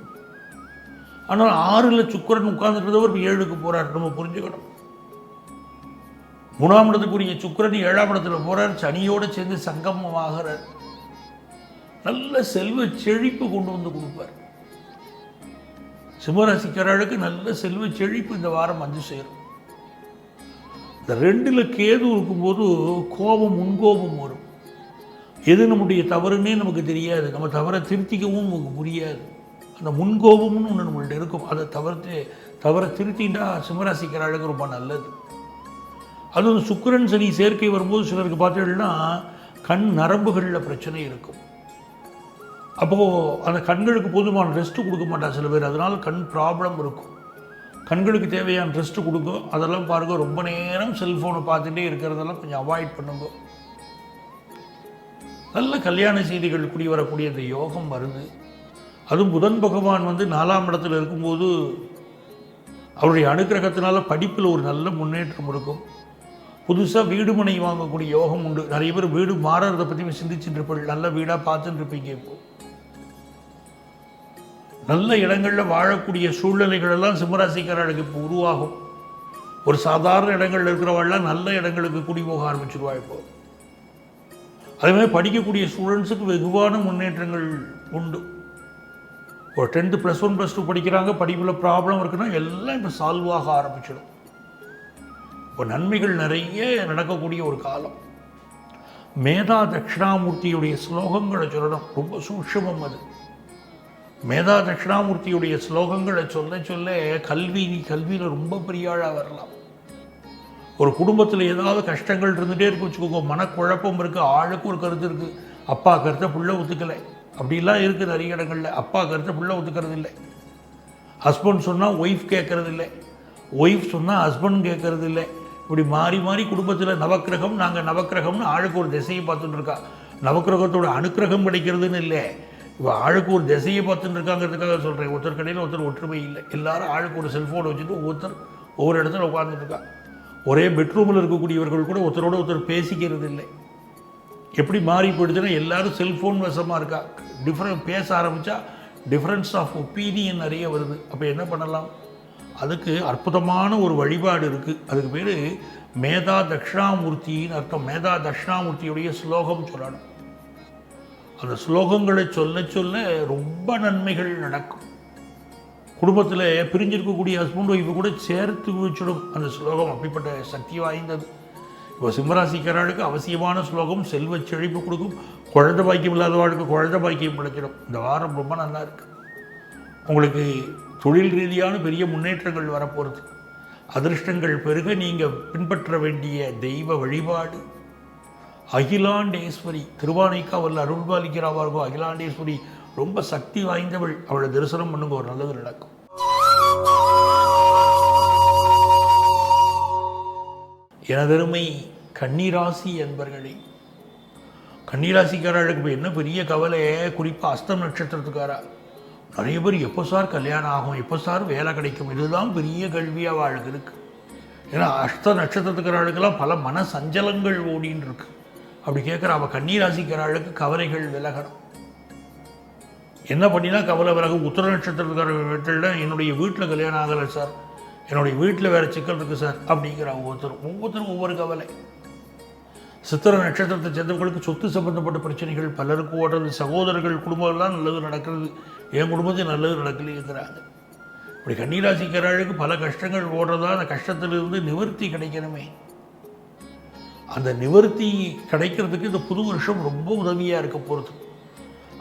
ஆனால் 6ல் சுக்கிரன் உட்கார்ந்துருந்தவர் 7க்கு போகிறார். நம்ம புரிஞ்சுக்கணும். 3ஆம் இடத்துக்குரிய சுக்கிரன் 7ஆம் இடத்துல போகிறார். சனியோடு சேர்ந்து சங்கமமாகிறார். நல்ல செல்வ செழிப்பு கொண்டு வந்து கொடுப்பார். சிம்மராசிக்காரர்களுக்கு நல்ல செல்வ செழிப்பு இந்த வாரம் சேரும். இந்த 2ல் கேது இருக்கும்போது கோபம், முன்கோபம் வரும். எது நம்முடைய தவறுன்னே நமக்கு தெரியாது. நம்ம தவறை திருத்திக்கவும் நமக்கு புரியாது. அந்த முன்கோபம்னு ஒன்று நம்மள்ட்ட இருக்கும். அதை தவறை திருத்தின்றா சிம்மராசிக்காரர்களுக்கு ரொம்ப நல்லது. அதுவும் சுக்கிரன் சனி சேர்க்கை வரும்போது சிலருக்கு பார்த்தீங்கன்னா கண் நரம்புகளில் பிரச்சனை இருக்கும். அப்போது அந்த கண்களுக்கு போதுமான ரெஸ்ட்டு கொடுக்க மாட்டாங்க சில பேர். அதனால் கண் ப்ராப்ளம் இருக்கும். கண்களுக்கு தேவையான ரெஸ்ட்டு கொடுங்க. அதெல்லாம் பாருங்கள். ரொம்ப நேரம் செல்ஃபோனை பார்த்துட்டே இருக்கிறதெல்லாம் கொஞ்சம் அவாய்ட் பண்ணுங்க. நல்ல கல்யாண செய்திகள் கூடி வரக்கூடிய அந்த யோகம் வருது. அதுவும் புதன் பகவான் 4ஆம் இடத்துல இருக்கும்போது அவருடைய அனுக்கிரகத்தினால படிப்பில் ஒரு நல்ல முன்னேற்றம் இருக்கும். புதுசாக வீடு மனை வாங்கக்கூடிய யோகம் உண்டு. நிறைய பேர் வீடு மாறுறதை பற்றி சிந்திச்சுட்டு இருப்பீங்க. நல்ல வீடாக பார்த்துட்டு இருப்பீங்க. இப்போது நல்ல இடங்களில் வாழக்கூடிய சூழ்நிலைகள் எல்லாம் சிம்மராசிக்காரர்களுக்கு இப்போ உருவாகும். ஒரு சாதாரண இடங்களில் இருக்கிறவங்களாம் நல்ல இடங்களுக்கு குடி போக ஆரம்பிச்சிருவா. இப்போ அதேமாதிரி படிக்கக்கூடிய ஸ்டூடெண்ட்ஸுக்கு வெகுவான முன்னேற்றங்கள் உண்டு. ஒரு 10th +1 +2 படிக்கிறாங்க, படிப்பில் ப்ராப்ளம் இருக்குன்னா எல்லாம் இப்போ சால்வ் ஆக ஆரம்பிச்சிடும். இப்போ நன்மைகள் நிறைய நடக்கக்கூடிய ஒரு காலம். மேதா தட்சிணாமூர்த்தியுடைய ஸ்லோகங்களை சொல்லணும். ரொம்ப சூட்சமம் அது. மேதா தட்சிணாமூர்த்தியுடைய ஸ்லோகங்களை சொல்ல சொல்ல கல்வியில் ரொம்ப பெரிய ஆளாக வரலாம். ஒரு குடும்பத்தில் ஏதாவது கஷ்டங்கள் இருந்துகிட்டே இருக்கு வச்சுக்கோங்க. மனக்குழப்பம் இருக்குது. ஆளுக்கு ஒரு கருத்து இருக்குது. அப்பா கருத்தை பிள்ளை ஒத்துக்கலை, அப்படிலாம் இருக்குது நிறைய இடங்களில். அப்பா கருத்தை பிள்ளை ஒத்துக்கிறது இல்லை. ஹஸ்பண்ட் சொன்னால் ஒய்ஃப் கேட்கறது இல்லை. ஒய்ஃப் சொன்னால் ஹஸ்பண்ட் கேட்கறது இல்லை. இப்படி மாறி மாறி குடும்பத்தில் நவக்கிரகம், நாங்கள் நவக்கிரகம்னு ஆளுக்கு ஒரு திசையை பார்த்துட்டு இருக்கா. நவக்கிரகத்தோட அனுக்கிரகம் கிடைக்கிறதுன்னு இல்லை. இப்போ ஆளுக்கு ஒரு திசையை பார்த்துட்டு இருக்காங்கிறதுக்காக சொல்கிறேன். ஒருத்தர் கடையில் ஒருத்தர் ஒற்றுமை இல்லை. எல்லாரும் ஆளுக்கு ஒரு செல்ஃபோனை வச்சுட்டு ஒவ்வொரு இடத்துல உட்காந்துட்டு இருக்கா. ஒரே பெட்ரூமில் இருக்கக்கூடியவர்கள் கூட ஒருத்தரோட ஒருத்தர் பேசிக்கிறது இல்லை. எப்படி மாறி போயிடுச்சுன்னா எல்லாரும் செல்ஃபோன் வசமாக இருக்கா. பேச ஆரம்பித்தா டிஃப்ரென்ஸ் ஆஃப் ஒப்பீனியன் நிறைய வருது. அப்போ என்ன பண்ணலாம்? அதுக்கு அற்புதமான ஒரு வழிபாடு இருக்குது. அதுக்கு பேர் மேதா தட்சிணாமூர்த்தின்னு அர்த்தம். மேதா தட்சிணாமூர்த்தியுடைய ஸ்லோகம் சொல்லணும். அந்த ஸ்லோகங்களை சொல்ல சொல்ல ரொம்ப நன்மைகள் நடக்கும். குடும்பத்தில் பிரிஞ்சிருக்கக்கூடிய ஹஸ்பண்ட் ஒய்ஃபு கூட சேர்த்து வச்சிடும் அந்த ஸ்லோகம். அப்படிப்பட்ட சக்தி வாய்ந்தது. இப்போ சிம்மராசிக்காரர்களுக்கு அவசியமான ஸ்லோகம் செல்வ செழிப்பு கொடுக்கும். குழந்தை பாக்கியம் இல்லாதவாளுக்கு குழந்தை பாக்கியம் கிடைச்சிடும். இந்த வாரம் ரொம்ப நல்லா இருக்குது. உங்களுக்கு தொழில் ரீதியான பெரிய முன்னேற்றங்கள் வரப்போகிறது. அதிர்ஷ்டங்கள் பெருக நீங்கள் பின்பற்ற வேண்டிய தெய்வ வழிபாடு அகிலாண்டேஸ்வரி. திருவானைக்காவல்ல அருள்பாலிக்கிறாவார்கோ அகிலாண்டேஸ்வரி ரொம்ப சக்தி வாய்ந்தவள். அவளை தரிசனம் பண்ணுங்க, ஒரு நல்லது நடக்கும். எனதருமை கன்னிராசி என்பர்களே, கன்னிராசிக்காரர்களுக்கு இப்போ என்ன பெரிய கவலை? குறிப்பாக அஸ்தம் நட்சத்திரத்துக்காரா நிறைய பேர் எப்போ சார் கல்யாணம் ஆகும், எப்போ சார் வேலை கிடைக்கும், இதுதான் பெரிய கேள்வியாக வாழ்க்கை இருக்குது. ஏன்னா அஸ்த நட்சத்திரத்துக்காரர்களுக்கெல்லாம் பல மன சஞ்சலங்கள் ஓடின்னு இருக்கு. அப்படி கேட்குற அவள் கன்னிராசிக்காரர்களுக்கு கவலைகள் விலகணும். என்ன பண்ணினா கவலை விலகும்? உத்திர நட்சத்திரத்துக்காரர்கள் என்னுடைய வீட்டில் கல்யாணம் ஆகலை சார், என்னுடைய வீட்டில் வேறு சிக்கல் இருக்குது சார் அப்படிங்கிற ஒவ்வொருத்தரும் ஒவ்வொரு கவலை. சித்திர நட்சத்திரத்தை சேர்ந்தவர்களுக்கு சொத்து சம்பந்தப்பட்ட பிரச்சனைகள் பலருக்கு ஓடுறது. சகோதரர்கள் குடும்பம்லாம் நல்லது நடக்கிறது, என் குடும்பத்தில் நல்லது நடக்கலைங்கிறாங்க. இப்படி கன்னிராசிக்காரர்களுக்கு பல கஷ்டங்கள் ஓடுறதா. அந்த கஷ்டத்திலிருந்து நிவர்த்தி கிடைக்கணுமே. அந்த நிவர்த்தி கிடைக்கிறதுக்கு இந்த புது வருஷம் ரொம்ப உதவியாக இருக்க போகிறது.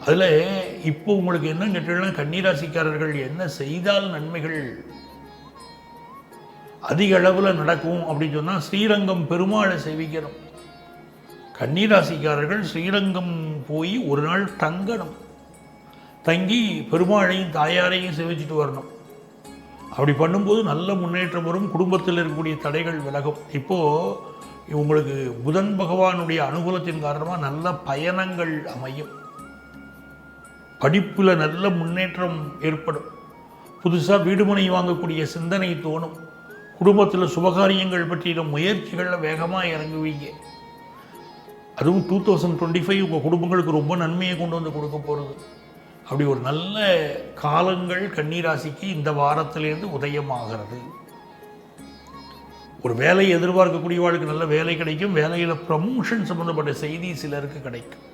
அதில் இப்போ உங்களுக்கு என்ன கேட்டீங்கன்னா, கன்னிராசிக்காரர்கள் என்ன செய்தால் நன்மைகள் அதிக அளவில் நடக்கும் அப்படின்னு சொன்னால், ஸ்ரீரங்கம் பெருமாளை சேவிக்கணும். கன்னிராசிக்காரர்கள் ஸ்ரீரங்கம் போய் ஒரு நாள் தங்கணும். தங்கி பெருமாளையும் தாயாரையும் சேவிச்சுட்டு வரணும். அப்படி பண்ணும்போது நல்ல முன்னேற்றம் வரும். குடும்பத்தில் இருக்கக்கூடிய தடைகள் விலகும். இப்போது உங்களுக்கு புதன் பகவானுடைய அனுகூலத்தின் காரணமாக நல்ல பயணங்கள் அமையும். படிப்பில் நல்ல முன்னேற்றம் ஏற்படும். புதுசாக வீடுமனை வாங்கக்கூடிய சிந்தனை தோணும். குடும்பத்தில் சுபகாரியங்கள் பற்றிய முயற்சிகளில் வேகமாக இறங்குவீங்க. அதுவும் 2025 உங்கள் குடும்பங்களுக்கு ரொம்ப நன்மையை கொண்டு வந்து கொடுக்க போகிறது. அப்படி ஒரு நல்ல காலங்கள் கன்னிராசிக்கு இந்த வாரத்திலேருந்து உதயமாகிறது. ஒரு வேலையை எதிர்பார்க்கக்கூடியவாளுக்கு நல்ல வேலை கிடைக்கும். வேலையில் ப்ரமோஷன் சம்பந்தப்பட்ட செய்தி சிலருக்கு கிடைக்கும்.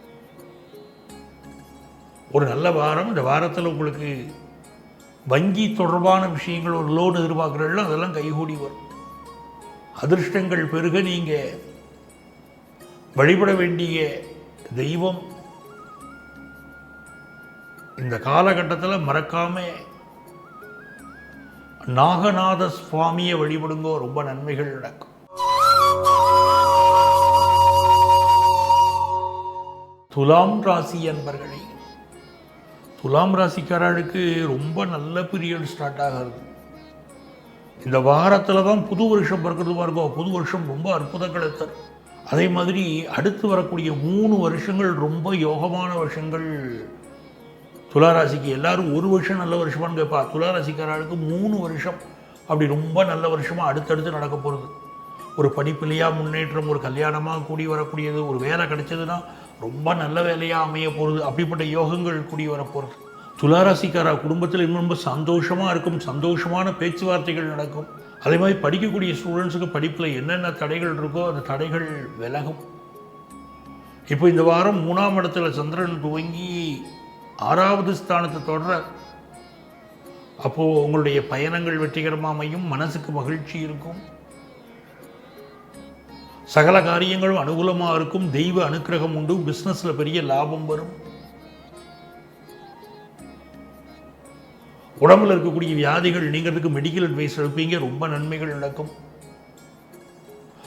ஒரு நல்ல வாரம். இந்த வாரத்தில் உங்களுக்கு வங்கி தொடர்பான விஷயங்கள், ஒரு லோன் எதிர்பார்க்குறீங்களோ அதெல்லாம் கைகூடி வரும். அதிர்ஷ்டங்கள் பெருக நீங்கள் வழிபட வேண்டிய தெய்வம் இந்த காலகட்டத்தில் மறக்காம நாகநாத சுவாமியை வழிபடுங்கோ, ரொம்ப நன்மைகள் நடக்கும். துலாம் ராசி அன்பர்களே, துலாம் ராசிக்காரர்களுக்கு ரொம்ப நல்ல பீரியட் ஸ்டார்ட் ஆகிறது. இந்த வாரத்தில் தான் புது வருஷம் பிறக்கிறதுமா இருக்கும். புது வருஷம் ரொம்ப அற்புதங்களை தரும். அதே மாதிரி அடுத்து வரக்கூடிய 3 வருஷங்கள் ரொம்ப யோகமான வருஷங்கள் துளாராசிக்கு. எல்லாரும் ஒரு வருஷம் நல்ல வருஷமானு கேட்பா. துளாராசிக்காரர்களுக்கு 3 வருஷம் அப்படி ரொம்ப நல்ல வருஷமாக அடுத்தடுத்து நடக்க போகிறது. ஒரு படிப்பிலையா முன்னேற்றம், ஒரு கல்யாணமாக கூடி வரக்கூடியது, ஒரு வேலை கிடைச்சதுன்னா ரொம்ப நல்ல வேலையாக அமைய போகிறது. அப்படிப்பட்ட யோகங்கள் கூடி வரப்போகிறது. துளாராசிக்கார குடும்பத்தில் இன்னும் ரொம்ப சந்தோஷமாக இருக்கும். சந்தோஷமான பேச்சுவார்த்தைகள் நடக்கும். அதே மாதிரி படிக்கக்கூடிய ஸ்டூடெண்ட்ஸுக்கு படிப்பில் என்னென்ன தடைகள் இருக்கோ அந்த தடைகள் விலகும். இப்போ இந்த வாரம் 3ஆம் இடத்துல சந்திரன் துவங்கி 6வது ஸ்தானத்தை தொடர. அப்போது உங்களுடைய பயணங்கள் வெற்றிகரமாக அமையும். மனசுக்கு மகிழ்ச்சி இருக்கும். சகல காரியங்களும் அனுகூலமாக இருக்கும். தெய்வ அனுக்கிரகம் உண்டு. பிஸ்னஸில் பெரிய லாபம் வரும். உடம்புல இருக்கக்கூடிய வியாதிகள் நீங்கிறதுக்கு மெடிக்கல் அட்வைஸ் எடுப்பீங்க. ரொம்ப நன்மைகள் நடக்கும்.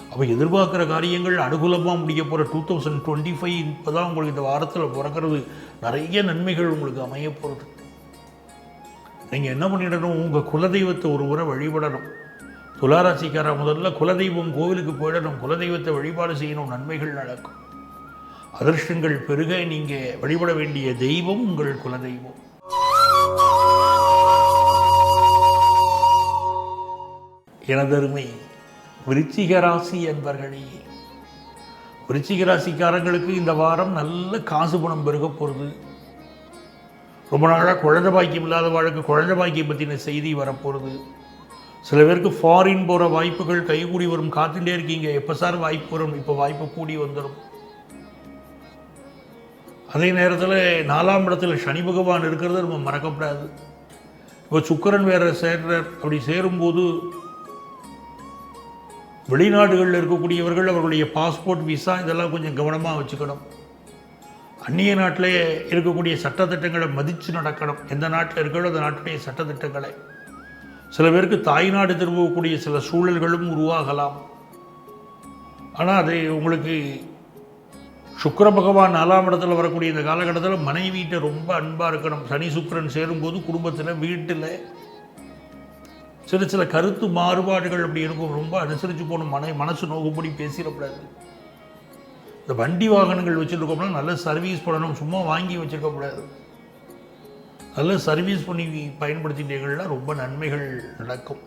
அப்போ எதிர்பார்க்குற காரியங்கள் அனுகூலமாக முடிய போகிற 2025 இப்போ தான் உங்களுக்கு இந்த வாரத்தில் பிறக்கிறது. நிறைய நன்மைகள் உங்களுக்கு அமைய போகிறது. நீங்கள் என்ன பண்ணிடணும், உங்கள் குலதெய்வத்தை ஒரு முறை வழிபடணும். துளாராசிக்கார முதல்ல குலதெய்வம் கோவிலுக்கு போயிடணும். குலதெய்வத்தை வழிபாடு செய்யணும். நன்மைகள் நடக்கும். அதிர்ஷ்டங்கள் பெருக. நீங்கள் வழிபட வேண்டிய தெய்வம் உங்கள் குலதெய்வம். எனதருமை விருச்சிக ராசி என்பர்களே, விருச்சிக ராசிக்காரங்களுக்கு இந்த வாரம் நல்ல காசு பணம் பெருக போகிறது. ரொம்ப நாளாக குழந்தை பாக்கியம் இல்லாத வாழ்க்கை குழந்தை பாக்கியம் பற்றின செய்தி வரப்போகிறது. சில பேருக்கு ஃபாரின் போகிற வாய்ப்புகள் கைகூடி வரும். காத்துட்டே இருக்கீங்க, எப்போ சார் வாய்ப்பு வரும்? இப்போ வாய்ப்பு கூடி வந்துடும். அதே நேரத்தில் 4ஆம் இடத்துல சனி பகவான் இருக்கிறத நம்ம மறக்கப்படாது. இப்போ சுக்கிரன் வேறு சேர்றார். அப்படி சேரும்போது வெளிநாடுகளில் இருக்கக்கூடியவர்கள் அவர்களுடைய பாஸ்போர்ட், விசா இதெல்லாம் கொஞ்சம் கவனமாக வச்சுக்கணும். அந்நிய நாட்டிலே இருக்கக்கூடிய சட்டத்திட்டங்களை மதித்து நடக்கணும். எந்த நாட்டில் இருக்கிறோ அந்த நாட்டுடைய சட்டத்திட்டங்களை. சில பேருக்கு தாய்நாடு திரும்பக்கூடிய சில சூழல்களும் உருவாகலாம். ஆனால் அது உங்களுக்கு சுக்கிர பகவான் 4ஆம் இடத்துல வரக்கூடிய இந்த காலகட்டத்தில் மனைவியிட்ட ரொம்ப அன்பாக இருக்கணும். சனி சுக்கிரன் சேரும்போது குடும்பத்தில் வீட்டில் சில கருத்து மாறுபாடுகள் அப்படி இருக்கும். ரொம்ப அனுசரித்து போகணும். மனசு நோக்கும்படி பேசிடக்கூடாது. இந்த வண்டி வாகனங்கள் வச்சுருக்கோம்னா நல்ல சர்வீஸ் பண்ணணும். சும்மா வாங்கி வச்சுருக்கக்கூடாது. நல்ல சர்வீஸ் பண்ணி பயன்படுத்திட்டீங்கன்னா ரொம்ப நன்மைகள் நடக்கும்.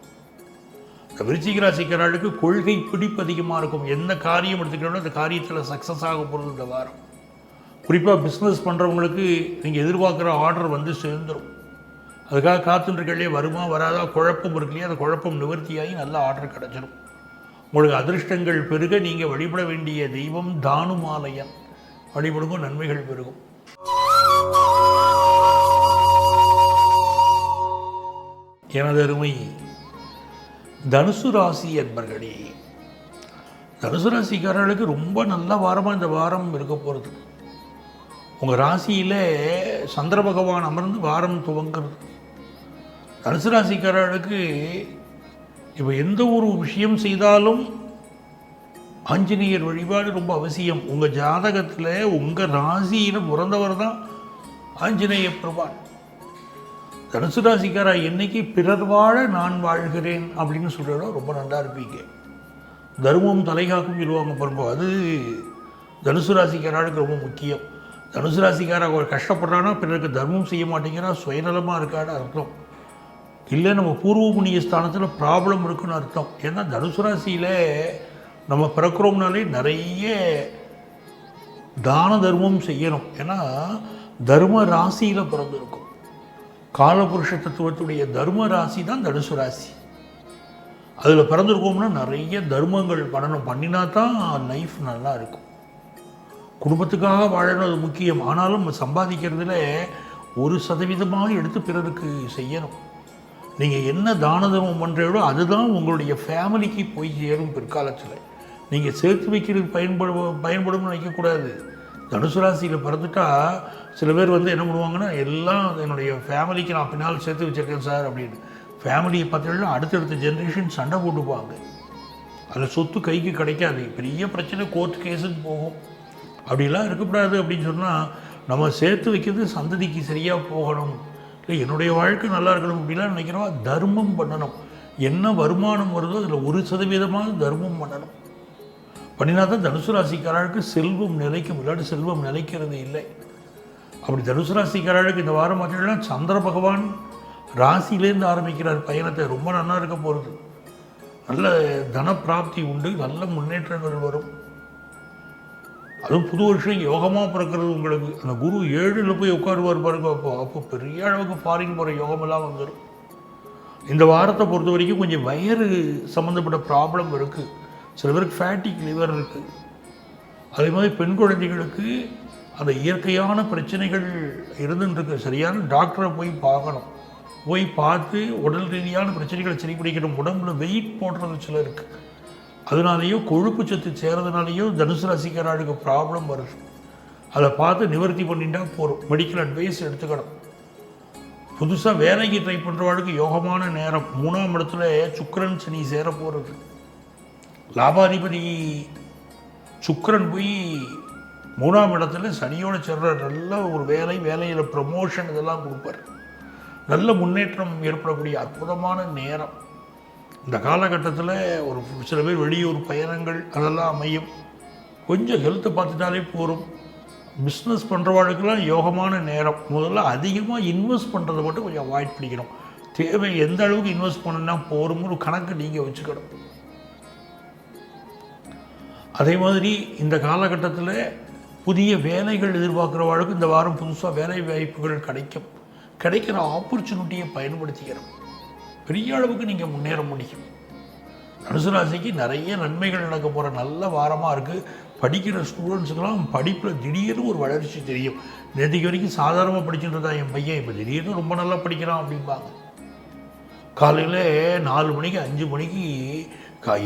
இந்த விருச்சிக ராசிக்காரர்களுக்கு கொள்கை பிடிப்பு அதிகமாக இருக்கும். எந்த காரியம் எடுத்துக்கிட்டாலும் அந்த காரியத்தில் சக்ஸஸ் ஆக போகிறது இந்த வாரம். குறிப்பாக பிஸ்னஸ் பண்ணுறவங்களுக்கு நீங்கள் எதிர்பார்க்குற ஆர்டர் வந்து சேர்ந்துடும். அதுக்காக காத்துருக்கே வருமா வராதா குழப்பம் இருக்கு இல்லையா, அந்த குழப்பம் நிவர்த்தியாகி நல்ல ஆர்டர் கிடச்சிடும். உங்களுக்கு அதிர்ஷ்டங்கள் பெருக. நீங்கள் வழிபட வேண்டிய தெய்வம் தானுமாலயன். வழிபடுங்க, நன்மைகள் பெருகும். எனது அருமை தனுசு ராசி என்பர்களே, தனுசு ராசிக்காரர்களுக்கு ரொம்ப நல்ல வாரமாக இந்த வாரம் இருக்க போகிறது. உங்கள் ராசியில் சந்திர பகவான் அமர்ந்து வாரம் துவங்கிறது. தனுசு ராசிக்காரர்களுக்கு இப்போ எந்த ஒரு விஷயம் செய்தாலும் ஆஞ்சநேயர் வழிபாடு ரொம்ப அவசியம். உங்கள் ஜாதகத்தில் உங்கள் ராசியில் பிறந்தவர் தான் ஆஞ்சநேய பெருமான். தனுசு ராசிக்காரா என்னைக்கு பிறர் வாழ நான் வாழ்கிறேன் அப்படின்னு சொல்கிறதோ ரொம்ப நல்லா இருப்பீங்க. தர்மம் தலைகாக்கும் சொல்லுவாங்க பாருங்க, அது தனுசு ராசிக்காரர்களுக்கு ரொம்ப முக்கியம். தனுசு ராசிக்காரா கஷ்டப்படுறான்னா பிறருக்கு தர்மம் செய்ய மாட்டேங்கிறா, சுயநலமாக இருக்கான்னு அர்த்தம். இல்லை நம்ம பூர்வ புண்ணிய ஸ்தானத்தில் ப்ராப்ளம் இருக்குன்னு அர்த்தம். ஏன்னா தனுசு ராசியில் நம்ம பிறக்கிறோம்னாலே நிறைய தான தர்மம் செய்யணும். ஏன்னா தர்ம ராசியில் பிறந்திருக்கும். காலபுருஷ தத்துவத்துடைய தர்ம ராசி தான் தனுசு ராசி. அதில் பிறந்திருக்கோம்னா நிறைய தர்மங்கள் பண்ணணும். பண்ணினா தான் லைஃப் நல்லா இருக்கும். குடும்பத்துக்காக வாழணும், அது முக்கியம். ஆனாலும் நம்ம சம்பாதிக்கிறதுல 1% எடுத்து பிறருக்கு செய்யணும். நீங்கள் என்ன தான தர்மம் பண்ணுறீங்களோ அதுதான் உங்களுடைய ஃபேமிலிக்கு போய் சேரும். பிற்காலத்தில் நீங்கள் சேர்த்து வைக்கிறது பயன்படும்னு நினைக்கக்கூடாது. தனுசு ராசியில் பிறந்துட்டா சில பேர் என்ன பண்ணுவாங்கன்னா, எல்லாம் என்னுடைய ஃபேமிலிக்கு நான் பின்னால் சேர்த்து வச்சுருக்கேன் சார் அப்படின்னு. ஃபேமிலியை பார்த்தீங்கன்னா அடுத்தடுத்த ஜென்ரேஷன் சண்டை போட்டுப்பாங்க. அதில் சொத்து கைக்கு கிடைக்காது, பெரிய பிரச்சனை, கோர்ட் கேஸுன்னு போகும். அப்படிலாம் இருக்கக்கூடாது. அப்படின்னு சொன்னால் நம்ம சேர்த்து வைக்கிறது சந்ததிக்கு சரியாக போகணும். இல்லை என்னுடைய வாழ்க்கை நல்லா இருக்கணும் அப்படிலாம் நினைக்கிறோம். தர்மம் பண்ணணும். என்ன வருமானம் வருதோ அதில் 1% தர்மம் பண்ணணும். பண்ணினா தான் தனுசு ராசிக்காரர்களுக்கு செல்வம் நிலைக்கும். இல்லாட்டி செல்வம் நிலைக்கிறது இல்லை. அப்படி தனுசு ராசிக்காரர்களுக்கு இந்த வாரம் பார்த்தீங்கன்னா சந்திர பகவான் ராசியிலேருந்து ஆரம்பிக்கிறார் பயணத்தை. ரொம்ப நல்லா இருக்க போகிறது. நல்ல தன பிராப்தி உண்டு, நல்ல முன்னேற்றங்கள் வரும். அதுவும் புது வருஷம் யோகமாக பிறக்கிறது உங்களுக்கு. அந்த குரு 7ல் போய் உட்காருவார் பாருங்க. அப்போ பெரிய அளவுக்கு ஃபாரின் போகிற யோகமெல்லாம் வந்துடும். இந்த வாரத்தை பொறுத்த வரைக்கும் கொஞ்சம் வயிறு சம்மந்தப்பட்ட ப்ராப்ளம் இருக்குது. சில பேருக்கு ஃபேட்டிக் லிவர் இருக்குது. அதே மாதிரி பெண் குழந்தைகளுக்கு அந்த இயற்கையான பிரச்சனைகள் இருந்துருக்கு. சரியான டாக்டரை போய் பார்க்கணும். போய் பார்த்து உடல் ரீதியான பிரச்சனைகளை சரி பிடிக்கணும். உடம்புல வெயிட் போடுறது சிலருக்கு. அதனாலேயோ கொழுப்பு சத்து சேரதுனாலேயோ தனுசு ராசிக்காரர்களுக்கு ப்ராப்ளம் வருது. அதை பார்த்து நிவர்த்தி பண்ணிட்டா போகிறோம். மெடிக்கல் அட்வைஸ் எடுத்துக்கணும். புதுசாக வேலைக்கு ட்ரை பண்ணுறவாளுக்கு யோகமான நேரம். 3ஆம் இடத்துல சுக்கிரன் சனி சேர போகிறது. லாபாதிபதி சுக்கிரன் போய் 3ஆம் இடத்துல சனியோடு சேர்ற நல்ல ஒரு வேலையில் ப்ரமோஷன் இதெல்லாம் கொடுப்பார். நல்ல முன்னேற்றம் ஏற்படக்கூடிய அற்புதமான நேரம். இந்த காலகட்டத்தில் ஒரு சில பேர் வெளியூர் பயணங்கள் அதெல்லாம் அமையும். கொஞ்சம் ஹெல்த்தை பார்த்துட்டாலே போகும். பிஸ்னஸ் பண்ணுறவாளுக்கெல்லாம் யோகமான நேரம். முதல்ல அதிகமாக இன்வெஸ்ட் பண்ணுறதை மட்டும் கொஞ்சம் அவாய்ட் பண்ணிக்கணும். தேவை எந்த அளவுக்கு இன்வெஸ்ட் பண்ணணும்னா போகிறோம்னு ஒரு கணக்கு நீங்கள் வச்சுக்கணும். அதே மாதிரி இந்த காலகட்டத்தில் புதிய வேலைகள் எதிர்பார்க்குறவாளுக்கு இந்த வாரம் புதுசாக வேலை வாய்ப்புகள் கிடைக்கிற ஆப்பர்ச்சுனிட்டியை பயன்படுத்திக்கிறோம். பெரிய அளவுக்கு நீங்கள் முன்னேற முடியும். தனுசு ராசிக்கு நிறைய நன்மைகள் நடக்க போகிற நல்ல வாரமாக இருக்குது. படிக்கிற ஸ்டூடெண்ட்ஸுக்கெல்லாம் படிப்பில் திடீர்னு ஒரு வளர்ச்சி தெரியும். நேற்றுக்கு வரைக்கும் சாதாரணமாக படிச்சுட்டு இருந்தான் என் பையன், இப்போ திடீர்னு ரொம்ப நல்லா படிக்கிறான் அப்படிம்பாங்க. காலையில் 4 மணிக்கு 5 மணிக்கு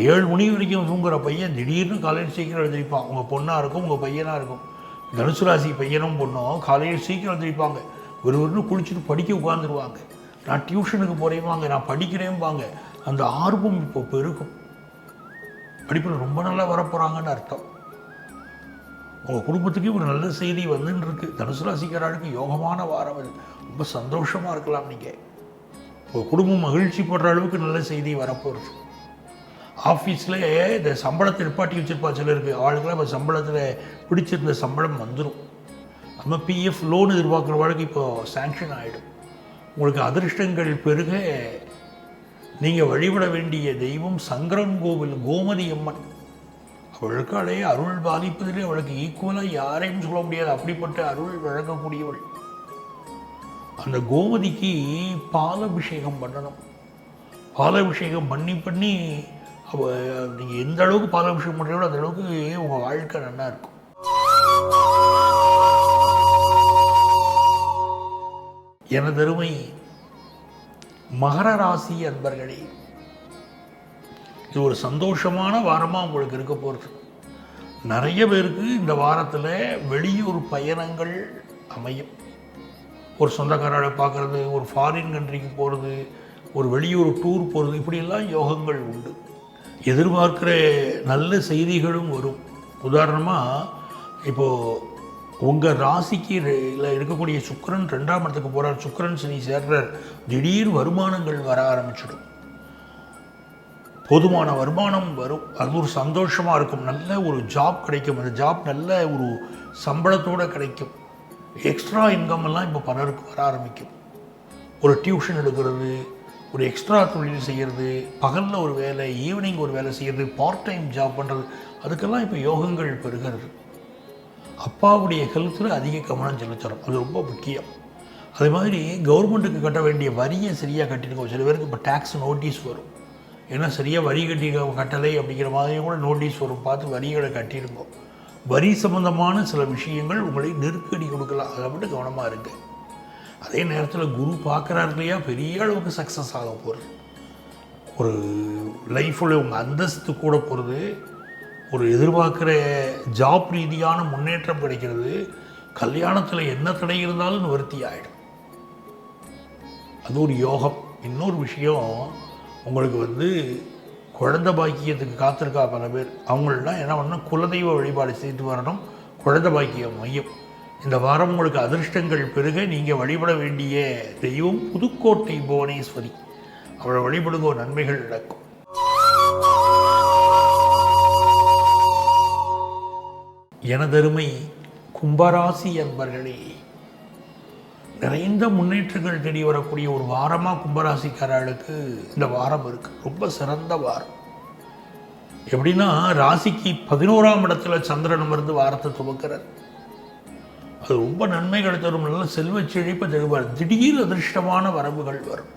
7 மணி வரைக்கும் தூங்குற பையன் திடீர்னு காலையில் சீக்கிரம் எழுந்திரிப்பான். உங்கள் பொண்ணாக இருக்கும், உங்கள் பையனாக இருக்கும். தனுசு ராசி பையனும் பொண்ணும் காலையில் சீக்கிரம் எழுந்திரிப்பாங்க. ஒருவருன்னு குளிச்சுட்டு படிக்க உட்காந்துருவாங்க. நான் டியூஷனுக்கு போகிறேன்பாங்க, நான் படிக்கிறேன்பாங்க. அந்த ஆர்வம் இப்போ பெருகும். படிப்பில் ரொம்ப நல்லா வரப்போகிறாங்கன்னு அர்த்தம். உங்கள் குடும்பத்துக்கு ஒரு நல்ல செய்தி வந்துன்னு இருக்குது. தனுசு ராசிக்காரர்களுக்கு யோகமான வாரம் இது. ரொம்ப சந்தோஷமாக இருக்கலாம். நீங்கள் உங்கள் குடும்பம் மகிழ்ச்சி படுற அளவுக்கு நல்ல செய்தி வரப்போகிறது. ஆஃபீஸில் இந்த சம்பளத்தை நிப்பாட்டி வச்சுருப்பா சிலருக்கு. ஆளுக்கெல்லாம் இப்போ சம்பளத்தில் பிடிச்சிருந்த சம்பளம் வந்துடும். நம்ம பிஎஃப் லோன் எதிர்பார்க்குற வாழ்க்கை இப்போ சேங்ஷன் ஆகிடும். உங்களுக்கு அதிர்ஷ்டங்கள் பெருக நீங்கள் வழிபட வேண்டிய தெய்வம் சங்கரன் கோவில் கோமதி அம்மன். அவளுக்காலே அருள் பாலிப்பதிலே அவளுக்கு ஈக்குவலாக யாரையும் சொல்ல முடியாது. அப்படிப்பட்ட அருள் வழங்கக்கூடியவள். அந்த கோமதிக்கு பாலாபிஷேகம் பண்ணணும். பாலாபிஷேகம் பண்ணி நீங்கள் எந்த அளவுக்கு பாலாபிஷேகம் பண்ணுறீங்களோ அந்த அளவுக்கு உங்கள் வாழ்க்கை நல்லா இருக்கும். எனதருமை மகர ராசி அன்பர்களே, இது ஒரு சந்தோஷமான வாரமாக உங்களுக்கு இருக்க போகிறது. நிறைய பேருக்கு இந்த வாரத்தில் வெளியூர் பயணங்கள் அமையும். ஒரு சொந்தக்காரரை பார்க்குறது, ஒரு ஃபாரின் கண்ட்ரிக்கு போகிறது, ஒரு வெளியூர் டூர் போகிறது, இப்படியெல்லாம் யோகங்கள் உண்டு. எதிர்பார்க்குற நல்ல செய்திகளும் வரும். உதாரணமாக இப்போது உங்கள் ராசிக்கு இருக்கக்கூடிய சுக்கிரன் 2ஆம் இடத்துக்கு போகிறார், சுக்கிரன் சனி சேர்றார், திடீர் வருமானங்கள் வர ஆரம்பிச்சிடும். போதுமான வருமானம் வரும், அது ஒரு சந்தோஷமாக இருக்கும். நல்ல ஒரு ஜாப் கிடைக்கும், அந்த ஜாப் நல்ல ஒரு சம்பளத்தோடு கிடைக்கும். எக்ஸ்ட்ரா இன்கம் எல்லாம் இப்போ பலருக்கு வர ஆரம்பிக்கும். ஒரு டியூஷன் எடுக்கிறது, ஒரு எக்ஸ்ட்ரா தொழில் செய்கிறது, பகலில் ஒரு வேலை, ஈவினிங் ஒரு வேலை செய்கிறது, பார்ட் டைம் ஜாப் பண்ணுறது, அதுக்கெல்லாம் இப்போ யோகங்கள் பெறுகிறது. அப்பாவுடைய ஹெல்த்தில் அதிக கவனம் செலுத்தணும், அது ரொம்ப முக்கியம். அதே மாதிரி கவர்மெண்ட்டுக்கு கட்ட வேண்டிய வரியை சரியாக கட்டிருக்கோம். சில பேருக்கு இப்போ டேக்ஸ் நோட்டீஸ் வரும், ஏன்னா சரியாக வரி கட்டலை அப்படிங்கிற மாதிரியும் கூட நோட்டீஸ் வரும். பார்த்து வரிகளை கட்டியிருக்கோம். வரி சம்பந்தமான சில விஷயங்கள் உங்களை நெருக்கடி கொடுக்கலாம், அதை மட்டும் கவனமாக இருங்க. அதே நேரத்தில் குரு பார்க்குறாரு இல்லையா, பெரிய அளவுக்கு சக்ஸஸ் ஆக போகிறது. ஒரு லைஃப்பில் உங்கள் அந்தஸ்து கூட போகிறது, ஒரு எதிர்பார்க்குற ஜாப் ரீதியான முன்னேற்றம் கிடைக்கிறது, கல்யாணத்தில் என்ன தடை இருந்தாலும் நிவர்த்தி ஆகிடும். அது ஒரு யோகம். இன்னொரு விஷயம், உங்களுக்கு குழந்தை பாக்கியத்துக்கு காத்திருக்கா பல பேர், அவங்களெலாம் என்ன பண்ணணும், குலதெய்வ வழிபாடு செய்து வரணும். குழந்தை பாக்கியம் மையம் இந்த வாரம் உங்களுக்கு அதிர்ஷ்டங்கள் பெருக நீங்கள் வழிபட வேண்டிய தெய்வம் புதுக்கோட்டை புவனேஸ்வரி. அவளை வழிபடுங்க, நன்மைகள் நடக்கும். எனதருமை கும்பராசி அன்பர்களே, நிறைந்த முன்னேற்றங்கள் தேடி வரக்கூடிய ஒரு வாரமாக கும்பராசிக்காரர்களுக்கு இந்த வாரம் இருக்குது. ரொம்ப சிறந்த வாரம். எப்படின்னா, ராசிக்கு 11ஆம் இடத்துல சந்திரன் அமர்ந்து வாரத்தை துவக்கிறார். அது ரொம்ப நன்மைகள் தரும், நல்ல செல்வ செழிப்பை தருவார். திடீர் அதிர்ஷ்டமான வரவுகள் வரும்.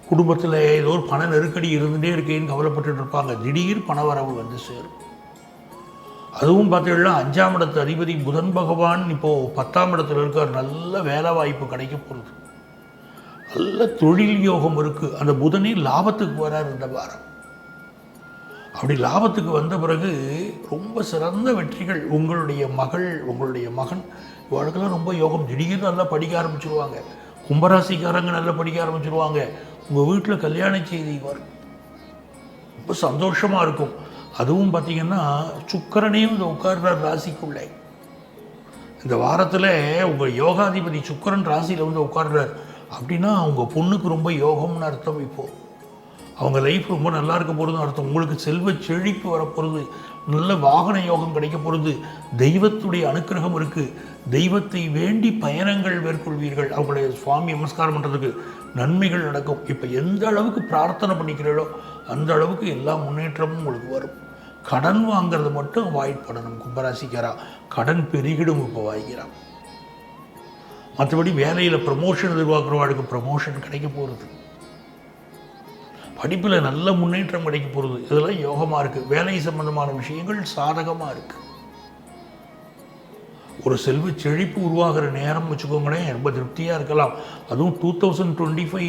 குடும்பத்தில் ஏதோ ஒரு பண நெருக்கடி இருந்துகிட்டே இருக்கேன்னு கவலைப்பட்டு இருப்பாங்க, திடீர் பண வரவு சேரும். அதுவும் பார்த்தீங்கன்னா 5ஆம் இடத்து அதிபதி புதன் பகவான் இப்போது 10ஆம் இடத்துல இருக்கார். நல்ல வேலை வாய்ப்பு கிடைக்க போகிறது, நல்ல தொழில் யோகம் இருக்குது. அந்த புதனே லாபத்துக்கு வரார் இந்த வாரம். அப்படி லாபத்துக்கு வந்த பிறகு ரொம்ப சிறந்த வெற்றிகள். உங்களுடைய மகள், உங்களுடைய மகன், இவர்களுக்கெல்லாம் ரொம்ப யோகம். திடீர்னு நல்லா படிக்க ஆரம்பிச்சிருவாங்க. கும்பராசிக்காரங்க நல்லா படிக்க ஆரம்பிச்சிருவாங்க. உங்கள் வீட்டில் கல்யாண செய்தி வரும், ரொம்ப சந்தோஷமாக இருக்கும். அதுவும் பார்த்திங்கன்னா சுக்கிரனையும் இந்த உட்கார்றார் ராசிக்குள்ளே. இந்த வாரத்தில் உங்கள் யோகாதிபதி சுக்கிரன் ராசியில் உட்கார்றார் அப்படின்னா உங்கள் பொண்ணுக்கு ரொம்ப யோகம்னு அர்த்தம். இப்போது அவங்க லைஃப் ரொம்ப நல்லா இருக்க போகிறதுன்னு அர்த்தம். உங்களுக்கு செல்வ செழிப்பு வரப்போகிறது, நல்ல வாகன யோகம் கிடைக்க போகிறது, தெய்வத்துடைய அனுக்கிரகம் இருக்குது. தெய்வத்தை வேண்டி பயணங்கள் மேற்கொள்வீர்கள். அவங்களுடைய சுவாமி நமஸ்காரம் பண்ணுறதுக்கு நன்மைகள் நடக்கும். இப்போ எந்த அளவுக்கு பிரார்த்தனை பண்ணிக்கிறீர்களோ அந்த அளவுக்கு எல்லா முன்னேற்றமும் உங்களுக்கு வரும். கடன் வாங்கிறது மட்டும் அவாய்ட் பண்ணணும். கும்பராசிக்காரா, கடன் பெருகிடும் இப்போ வாங்கிக்கிறான். மற்றபடி வேலையில் ப்ரமோஷன் எதிர்பார்க்குறவாளுக்கு ப்ரமோஷன் கிடைக்க போகிறது. படிப்பில் நல்ல முன்னேற்றம் கிடைக்க போகிறது. இதெல்லாம் யோகமாக இருக்குது. வேலை சம்பந்தமான விஷயங்கள் சாதகமாக இருக்குது. ஒரு செல்வ செழிப்பு உருவாகிற நேரம் வச்சுக்கோங்களேன், ரொம்ப திருப்தியாக இருக்கலாம். அதுவும் 2025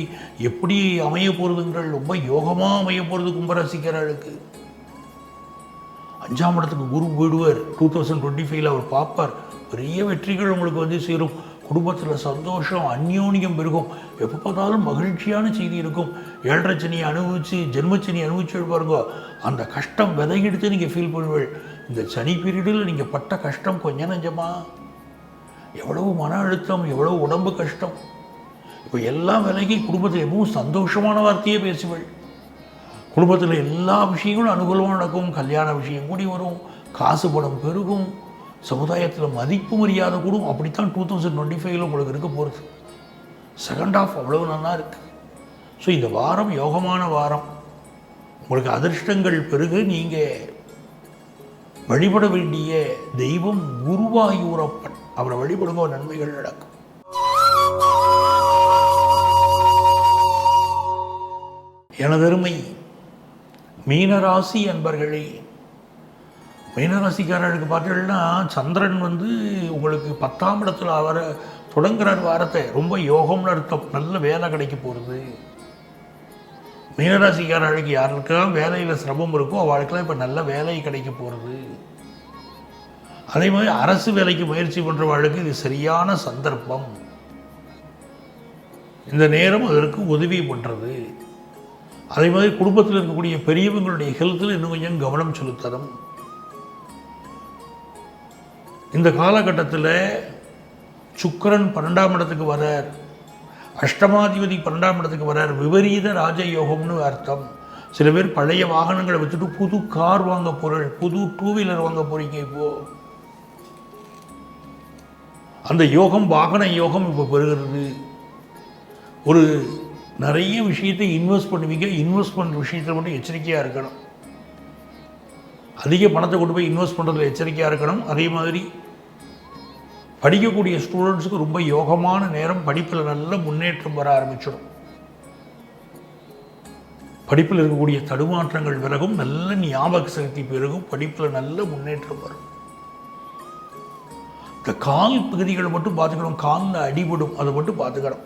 எப்படி அமைய போகிறதுங்கள் ரொம்ப யோகமாக அமைய போகிறது கும்பராசிக்காரர்களுக்கு. 5ஆம் இடத்துக்கு குரு போயிடுவார். 2025 அவர் பார்ப்பார். பெரிய வெற்றிகள் உங்களுக்கு சேரும். குடும்பத்தில் சந்தோஷம், அந்யோன்யம் பெருகும். எப்போ பார்த்தாலும் மகிழ்ச்சியான செய்தி இருக்கும். 7.5 சனியை அனுபவித்து ஜென்மச்சனி அனுபவிச்சு பாருங்க, அந்த கஷ்டம் விதையெடுத்து நீங்கள் ஃபீல் பண்ணுவீள். இந்த சனி பீரியடில் நீங்கள் பட்ட கஷ்டம் கொஞ்சம் நஞ்சமா, எவ்வளவு மன அழுத்தம், எவ்வளவு உடம்பு கஷ்டம். இப்போ எல்லாம் விலகி குடும்பத்தில் எப்பவும் சந்தோஷமான வார்த்தையே பேசுவள். குடும்பத்தில் எல்லா விஷயங்களும் அனுகூலமாக நடக்கும். கல்யாண விஷயம் கூடி வரும், காசு பணம் பெருகும், சமுதாயத்தில் மதிப்பு மரியாதை கூடும். அப்படித்தான் 2025 உங்களுக்கு இருக்க போகிறது. செகண்ட் ஹாஃப் அவ்வளவு நல்லா இருக்குது. ஸோ இந்த வாரம் யோகமான வாரம். உங்களுக்கு அதிர்ஷ்டங்கள் பெருகு. நீங்கள் வழிபட வேண்டிய தெய்வம் குருவாயூரப்பன். அவரை வழிபடுங்க, நன்மைகள் நடக்கும். எனதருமை மீனராசி அன்பர்களே, மீனராசிக்காரர்களுக்கு பார்த்தீங்கன்னா சந்திரன் உங்களுக்கு 10ஆம் இடத்துல வர தொடங்குறார் வாரத்தை. ரொம்ப யோகம்னு அர்த்தம். நல்ல வேலை கிடைக்க போகிறது. மீனராசிக்காரர்களுக்கு யாருக்கெல்லாம் வேலையில் சிரமம் இருக்கோ அவளுக்கெல்லாம் இப்போ நல்ல வேலை கிடைக்க போகிறது. அதே மாதிரி அரசு வேலைக்கு முயற்சி பண்ணுறவர்களுக்கு இது சரியான சந்தர்ப்பம். இந்த நேரம் அதற்கு உதவி பண்ணுறது. அதே மாதிரி குடும்பத்தில் இருக்கக்கூடிய பெரியவங்களுடைய ஹெல்த்தில் இன்னும் கொஞ்சம் கவனம் செலுத்தணும். இந்த காலகட்டத்தில் சுக்கிரன் 12ஆம் இடத்துக்கு வரார், அஷ்டமாதிபதி 12ஆம் இடத்துக்கு வரார். விபரீத ராஜயோகம்னு அர்த்தம். சில பேர் பழைய வாகனங்களை வச்சுட்டு புது கார் வாங்க போகிறீங்க, புது 2 வீலர் வாங்க போகிறீங்க. இப்போது அந்த யோகம், வாகன யோகம் இப்போ பெறுகிறது. ஒரு நிறைய விஷயத்தை இன்வெஸ்ட் பண்ணுவீங்க. இன்வெஸ்ட்மெண்ட் விஷயத்தில் மட்டும் எச்சரிக்கையாக இருக்கணும். அதிக பணத்தை கொண்டு போய் இன்வெஸ்ட் பண்ணுறதுல எச்சரிக்கையாக இருக்கணும். அதே மாதிரி படிக்கக்கூடிய ஸ்டூடெண்ட்ஸுக்கு ரொம்ப யோகமான நேரம். படிப்பில் நல்ல முன்னேற்றம் வர ஆரம்பிச்சிடும். படிப்பில் இருக்கக்கூடிய தடுமாற்றங்கள் விலகும், நல்ல ஞாபக சக்தி பெருகும், படிப்பில் நல்ல முன்னேற்றம் வரும். இந்த கால் பகுதிகளை மட்டும் பார்த்துக்கணும். காலில் அடிபடும், அதை மட்டும் பார்த்துக்கணும்.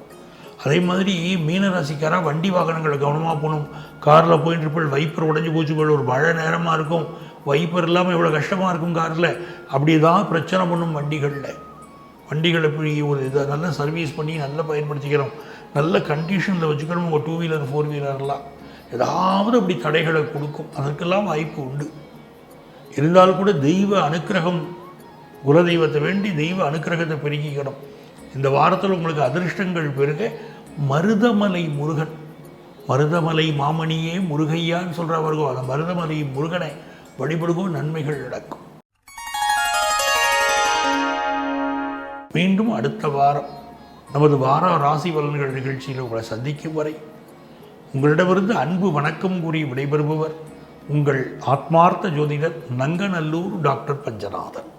அதே மாதிரி மீனராசிக்காராக வண்டி வாகனங்களை கவனமாக போகணும். காரில் போயிட்டு இருப்போம், வைப்பர் உடஞ்சி போச்சு போல், ஒரு மழை நேரமாக இருக்கும், வைப்பர் இல்லாமல் எவ்வளோ கஷ்டமாக இருக்கும் காரில். அப்படி தான் பிரச்சனை பண்ணும் வண்டிகளை இப்படி ஒரு இதை நல்லா சர்வீஸ் பண்ணி நல்லா பயன்படுத்திக்கிறோம். நல்ல கண்டிஷனில் வச்சுக்கணும். உங்கள் 2 வீலர் 4 வீலர்லாம் ஏதாவது அப்படி தடைகளை கொடுக்கும். அதற்கெல்லாம் வாய்ப்பு உண்டு. இருந்தாலும் கூட தெய்வ அனுக்கிரகம், குலதெய்வத்தை வேண்டி தெய்வ அனுக்கிரகத்தை பெருக்கிக்கணும். இந்த வாரத்தில் உங்களுக்கு அதிர்ஷ்டங்கள் பெருக மருதமலை முருகன், மருதமலை மாமணியே முருகையான்னு சொல்கிறவர்களோ அந்த மருதமலை முருகனை வழிபடுவோம், நன்மைகள் நடக்கும். மீண்டும் அடுத்த வாரம் நமது வார ராசி பலன்கள் நிகழ்ச்சியில் உங்களை சந்திக்கும் வரை உங்களிடமிருந்து அன்பு வணக்கம் கூறி விடைபெறுபவர் உங்கள் ஆத்மார்த்த ஜோதிடர் நங்கநல்லூர் டாக்டர் பஞ்சநாதன்.